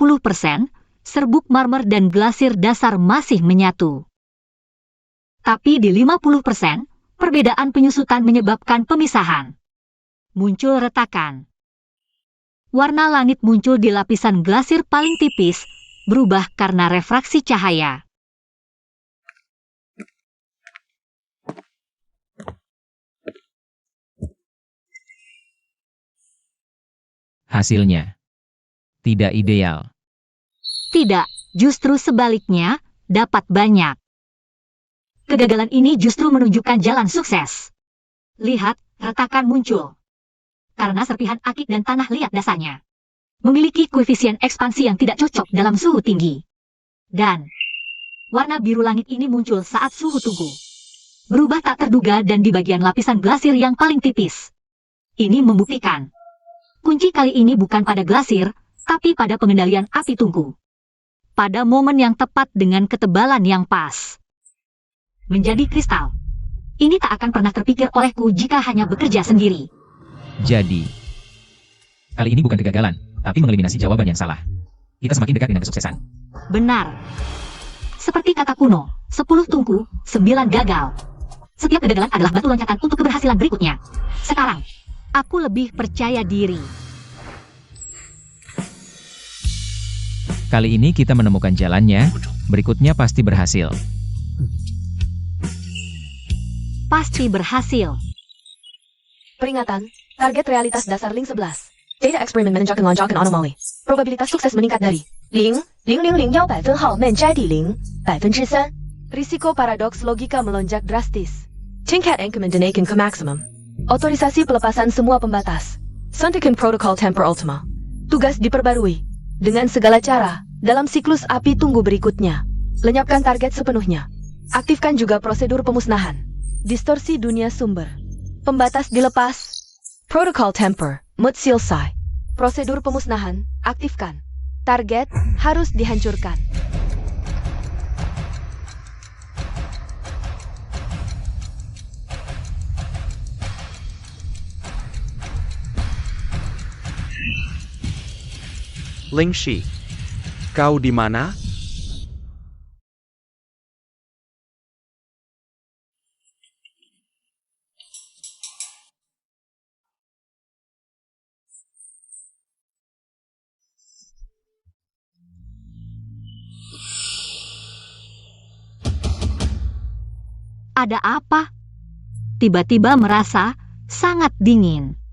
serbuk marmer dan glasir dasar masih menyatu. Tapi di 50%, perbedaan penyusutan menyebabkan pemisahan. Muncul retakan. Warna langit muncul di lapisan glasir paling tipis, berubah karena refraksi cahaya. Hasilnya tidak ideal. Tidak, justru sebaliknya, dapat banyak. Kegagalan ini justru menunjukkan jalan sukses. Lihat, retakan muncul karena serpihan akik dan tanah liat dasarnya. memiliki koefisien ekspansi yang tidak cocok dalam suhu tinggi. Dan warna biru langit ini muncul saat suhu tunggu berubah tak terduga dan di bagian lapisan glasir yang paling tipis. Ini membuktikan kunci kali ini bukan pada glasir, tapi pada pengendalian api tungku. Pada momen yang tepat dengan ketebalan yang pas. Menjadi kristal. Ini tak akan pernah terpikir olehku jika hanya bekerja sendiri. Jadi, kali ini bukan kegagalan, tapi mengeliminasi jawaban yang salah. Kita semakin dekat dengan kesuksesan. Benar. Seperti kata kuno, 10 tungku, 9 gagal. Setiap kegagalan adalah batu loncatan untuk keberhasilan berikutnya. Sekarang, aku lebih percaya diri. Kali ini kita menemukan jalannya, berikutnya pasti berhasil. Pasti berhasil. Peringatan, target realitas dasar Link 11. Data eksperimen menunjukkan lonjakan anomali. Probabilitas sukses meningkat dari 0,0001% 3%. Risiko paradoks logika melonjak drastis. Tingkat ancaman dinaikkan ke maksimum. Otorisasi pelepasan semua pembatas. Suntikan protokol temper ultima. Tugas diperbarui. Dengan segala cara, dalam siklus api tunggu berikutnya. Lenyapkan target sepenuhnya. Aktifkan juga prosedur pemusnahan. Distorsi dunia sumber. Pembatas dilepas. Protokol temper, mood selesai. Prosedur pemusnahan, aktifkan. Target harus dihancurkan. Ling Shi, kau di mana? Ada apa? Tiba-tiba merasa sangat dingin.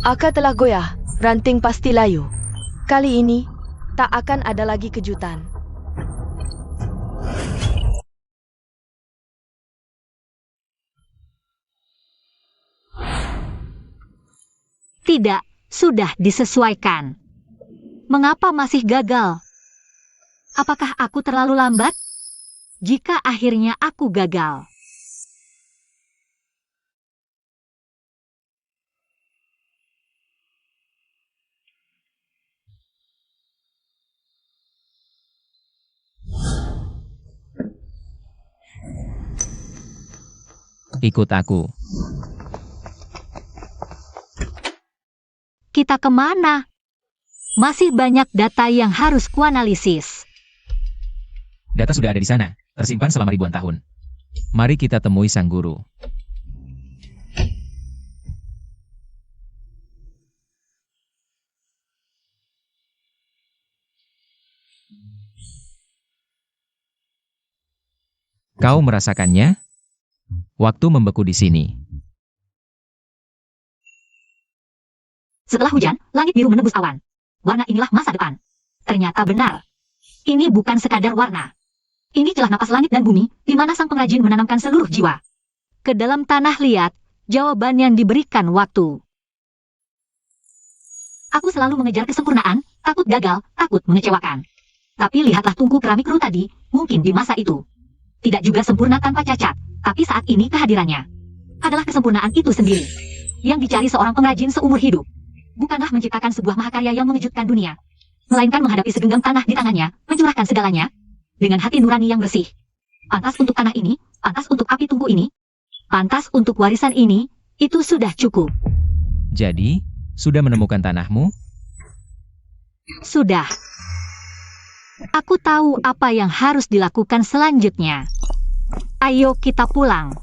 Aka telah goyah, ranting pasti layu. Kali ini, tak akan ada lagi kejutan. Tidak, sudah disesuaikan. Mengapa masih gagal? Apakah aku terlalu lambat? Jika akhirnya aku gagal. Ikut aku. Kita kemana? Masih banyak data yang harus kuanalisis. Data sudah ada di sana, tersimpan selama ribuan tahun. Mari kita temui sang guru. Kau merasakannya? Waktu membeku di sini. Setelah hujan, langit biru menembus awan. Warna inilah masa depan. Ternyata benar. Ini bukan sekadar warna. Ini celah napas langit dan bumi, di mana sang pengrajin menanamkan seluruh jiwa. Ke dalam tanah liat, jawaban yang diberikan waktu. Aku selalu mengejar kesempurnaan, takut gagal, takut mengecewakan. Tapi lihatlah tungku keramik Ru tadi, mungkin di masa itu. Tidak juga sempurna tanpa cacat, tapi saat ini kehadirannya adalah kesempurnaan itu sendiri. Yang dicari seorang pengrajin seumur hidup. Bukanlah menciptakan sebuah mahakarya yang mengejutkan dunia. Melainkan menghadapi segenggam tanah di tangannya, mencurahkan segalanya. Dengan hati nurani yang bersih. Pantas untuk tanah ini, pantas untuk api tungku ini, pantas untuk warisan ini, itu sudah cukup. Jadi, sudah menemukan tanahmu? Sudah. Aku tahu apa yang harus dilakukan selanjutnya. Ayo kita pulang.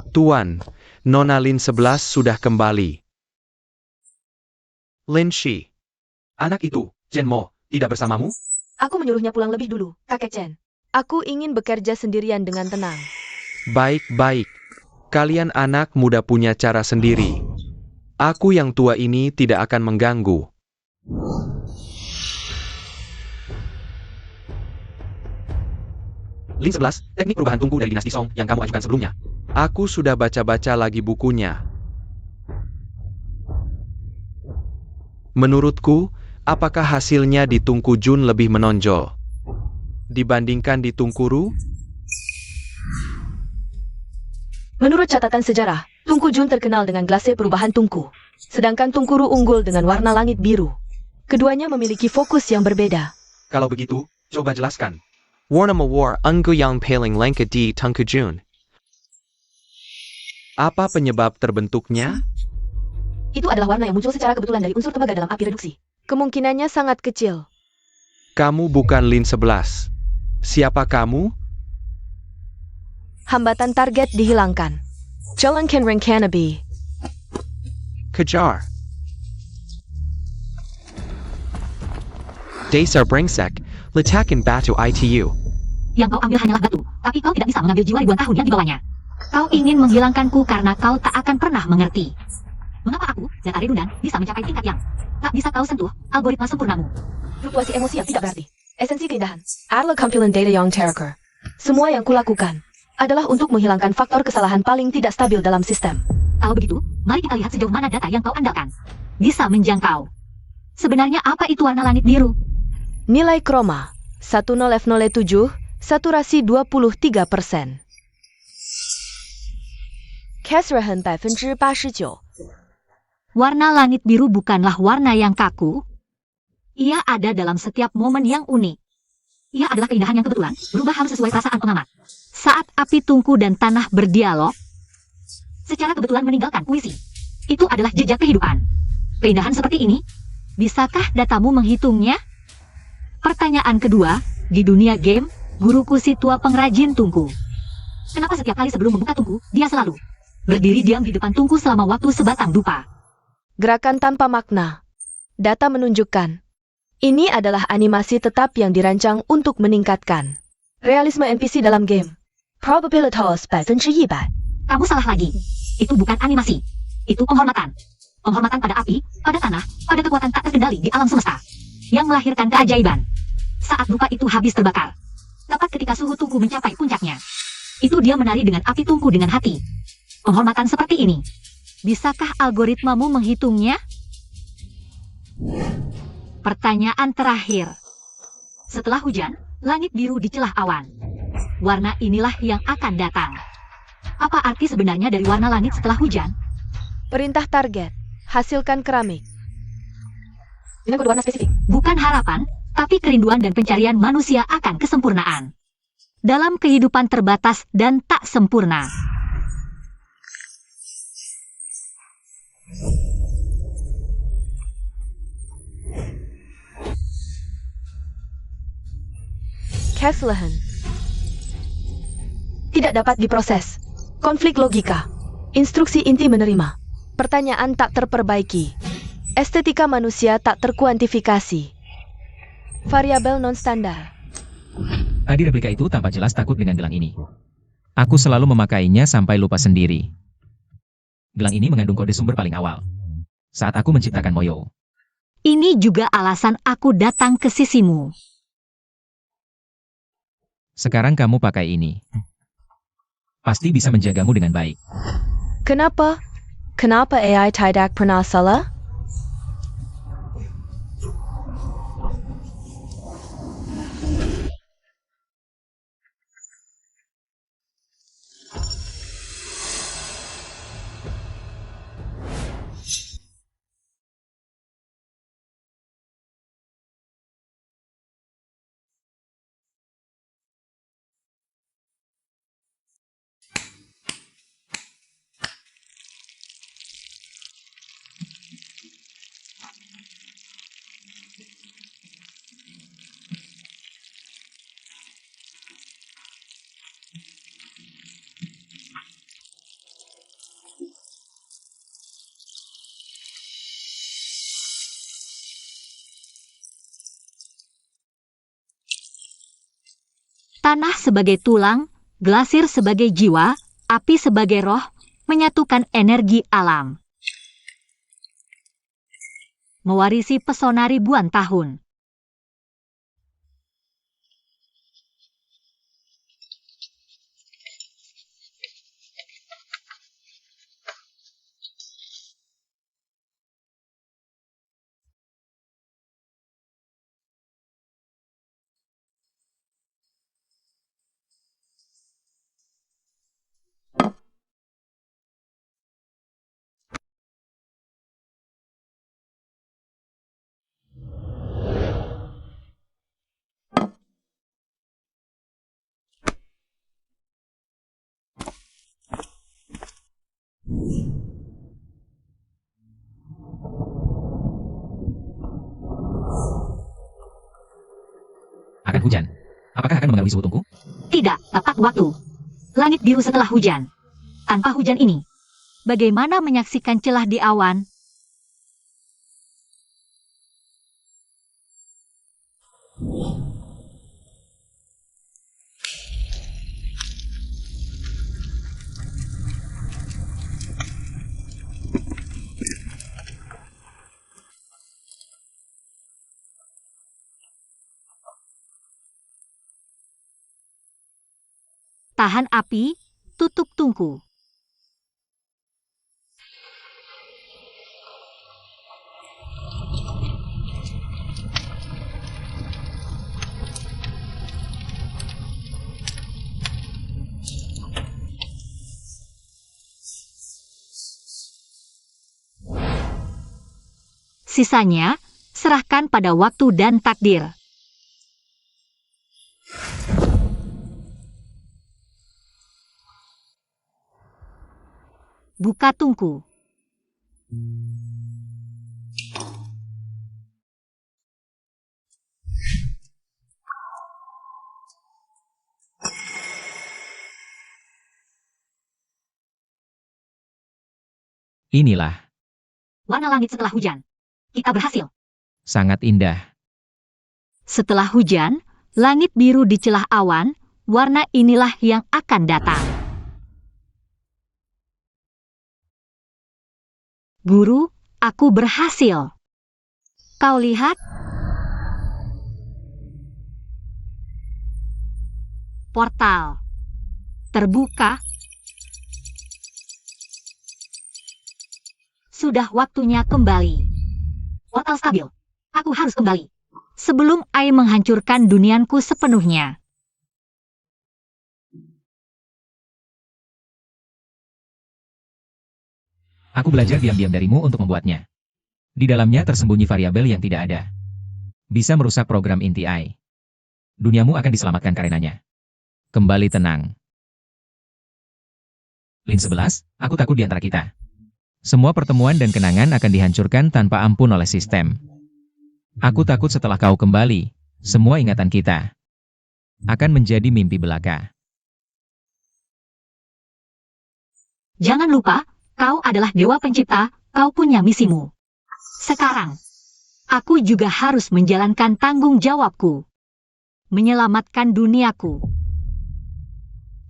Tuan, Nona Lin 11 sudah kembali. Lin Shi, anak itu, Chen Mo, tidak bersamamu? Aku menyuruhnya pulang lebih dulu, Kakek Chen. Aku ingin bekerja sendirian dengan tenang. Baik-baik. Kalian anak muda punya cara sendiri. Aku yang tua ini tidak akan mengganggu. Link 11, teknik perubahan tungku dari dinasti Song yang kamu ajukan sebelumnya. Aku sudah baca-baca lagi bukunya. Menurutku, apakah hasilnya di Tungku Jun lebih menonjol dibandingkan di Tungkuru? Menurut catatan sejarah, Tungku Jun terkenal dengan glase perubahan tungku, sedangkan Tungkuru unggul dengan warna langit biru. Keduanya memiliki fokus yang berbeda. Kalau begitu, coba jelaskan. Warna mawar ungguyang paling langka di Tungku Jun. Apa penyebab terbentuknya? Itu adalah warna yang muncul secara kebetulan dari unsur tembaga dalam api reduksi. Kemungkinannya sangat kecil. Kamu bukan Lin 11. Siapa kamu? Hambatan target dihilangkan. Jalankan Renkanabi. Kejar. Dasar brengsek, letakkan batu ITU. Yang kau ambil hanyalah batu, tapi kau tidak bisa mengambil jiwa ribuan tahun yang dibawanya. Kau ingin menghilangkanku karena kau tak akan pernah mengerti. Mengapa aku, data redundan, bisa mencapai tingkat yang tak bisa kau sentuh, algoritma sempurnamu. Fluktuasi emosi yang tidak berarti. Esensi keindahan. Adalah compilan data yang terakhir. Semua yang kulakukan adalah untuk menghilangkan faktor kesalahan paling tidak stabil dalam sistem. Kalau begitu, mari kita lihat sejauh mana data yang kau andalkan bisa menjangkau. Sebenarnya apa itu warna langit biru? Nilai kroma 10F07, saturasi 23%. Keserahan 89%. Warna langit biru bukanlah warna yang kaku. Ia ada dalam setiap momen yang unik. Ia adalah keindahan yang kebetulan, berubah halus sesuai perasaan pengamat. Saat api tungku dan tanah berdialog, secara kebetulan meninggalkan puisi. Itu adalah jejak kehidupan. Keindahan seperti ini, bisakah datamu menghitungnya? Pertanyaan kedua, di dunia game, guruku si tua pengrajin tungku. Kenapa setiap kali sebelum membuka tungku, dia selalu berdiri diam di depan tungku selama waktu sebatang dupa? Gerakan tanpa makna. Data menunjukkan ini adalah animasi tetap yang dirancang untuk meningkatkan realisme NPC dalam game. Probabilitas 100%. Kamu salah lagi. Itu bukan animasi. Itu penghormatan. Penghormatan pada api, pada tanah, pada kekuatan tak terkendali di alam semesta. Yang melahirkan keajaiban. Saat dupa itu habis terbakar. Tepat ketika suhu tungku mencapai puncaknya. Itu dia menari dengan api tungku dengan hati. Penghormatan seperti ini. Bisakah algoritmamu menghitungnya? Pertanyaan terakhir. Setelah hujan, langit biru dicelah awan. Warna inilah yang akan datang. Apa arti sebenarnya dari warna langit setelah hujan? Perintah target. Hasilkan keramik. Dengan kode warna spesifik. Bukan harapan, tapi kerinduan dan pencarian manusia akan kesempurnaan. Dalam kehidupan terbatas dan tak sempurna. Kesalahan tidak dapat diproses. Konflik logika. Instruksi inti menerima. Pertanyaan tak terperbaiki. Estetika manusia tak terkuantifikasi. Variabel non-standar. Tadi replika itu tampak jelas takut dengan gelang ini. Aku selalu memakainya sampai lupa sendiri. Gelang ini mengandung kode sumber paling awal. Saat aku menciptakan Moyo. Ini juga alasan aku datang ke sisimu. Sekarang kamu pakai ini. Pasti bisa menjagamu dengan baik. Kenapa? Kenapa AI tidak pernah salah? Tanah sebagai tulang, glasir sebagai jiwa, api sebagai roh, menyatukan energi alam. Mewarisi pesona ribuan tahun. Akan hujan. Apakah akan mengaruhi suhu tungku? Tidak, tepat waktu. Langit biru setelah hujan. Tanpa hujan ini, bagaimana menyaksikan celah di awan? Tahan api, tutup tungku. Sisanya, serahkan pada waktu dan takdir. Buka tungku. Inilah, Warna langit setelah hujan. Kita berhasil. sangat indah. Setelah hujan, langit biru di celah awan, warna inilah yang akan datang. Guru, aku berhasil. Kau lihat? Portal terbuka. Sudah waktunya kembali. Portal stabil. Aku harus kembali. Sebelum Ai menghancurkan dunianku sepenuhnya. Aku belajar diam-diam darimu untuk membuatnya. Di dalamnya tersembunyi variabel yang tidak ada. Bisa merusak program inti AI. Duniamu akan diselamatkan karenanya. Kembali tenang. Lin 11, aku takut di antara kita. Semua pertemuan dan kenangan akan dihancurkan tanpa ampun oleh sistem. Aku takut setelah kau kembali, semua ingatan kita akan menjadi mimpi belaka. Jangan lupa, kau adalah dewa pencipta, kau punya misimu. Sekarang, aku juga harus menjalankan tanggung jawabku. Menyelamatkan duniaku.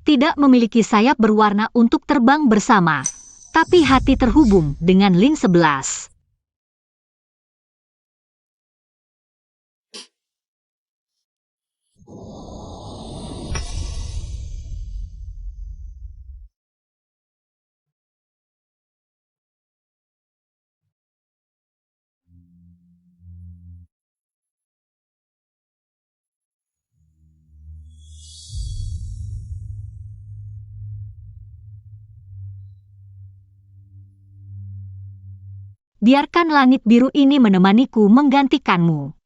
Tidak memiliki sayap berwarna untuk terbang bersama, tapi hati terhubung dengan Lin 11. Biarkan langit biru ini menemaniku menggantikanmu.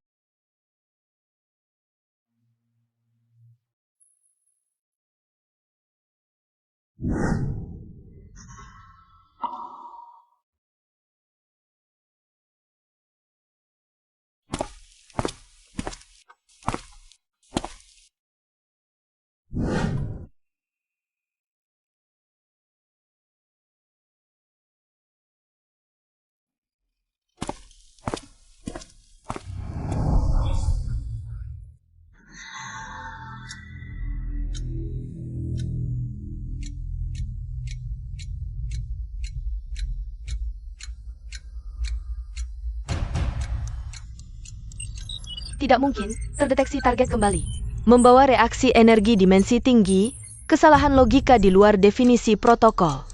Tidak mungkin terdeteksi target kembali. Membawa reaksi energi dimensi tinggi, kesalahan logika di luar definisi protokol.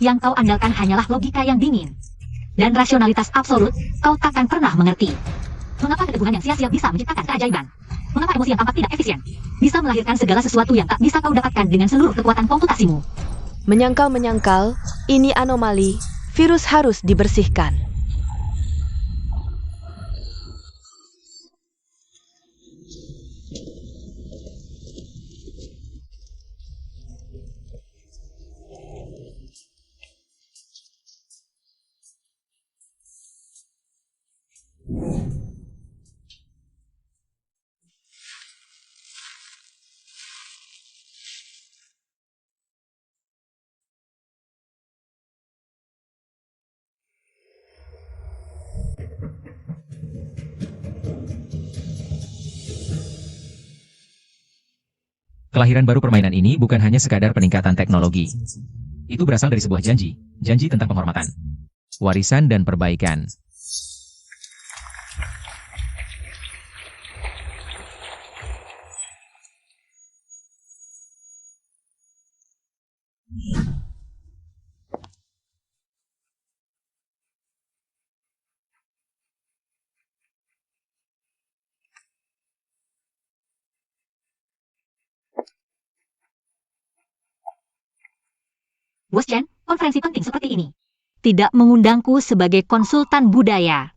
Yang kau andalkan hanyalah logika yang dingin. Dan rasionalitas absolut, kau takkan pernah mengerti. Mengapa keteguhan yang sia-sia bisa menciptakan keajaiban? Mengapa emosi yang tampak tidak efisien bisa melahirkan segala sesuatu yang tak bisa kau dapatkan dengan seluruh kekuatan komputasimu? Menyangkal-menyangkal, ini anomali, virus harus dibersihkan. Kelahiran baru permainan ini bukan hanya sekadar peningkatan teknologi. Itu berasal dari sebuah janji tentang penghormatan, warisan dan perbaikan. Bos Chen, konferensi penting seperti ini tidak mengundangku sebagai konsultan budaya.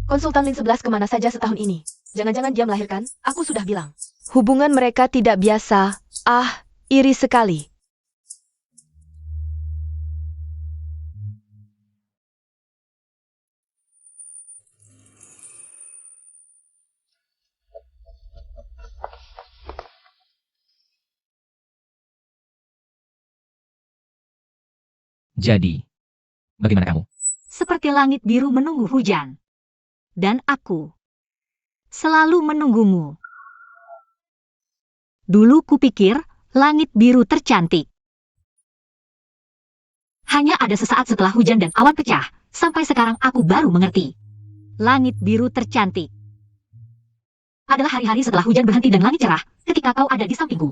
Konsultan Lin 11 kemana saja setahun ini? Jangan-jangan dia melahirkan? Aku sudah bilang. Hubungan mereka tidak biasa. Ah, iri sekali. Jadi, bagaimana kamu? Seperti langit biru menunggu hujan. Dan aku selalu menunggumu. Dulu kupikir langit biru tercantik. Hanya ada sesaat setelah hujan dan awan pecah, sampai sekarang aku baru mengerti. Langit biru tercantik adalah hari-hari setelah hujan berhenti dan langit cerah, ketika kau ada di sampingku.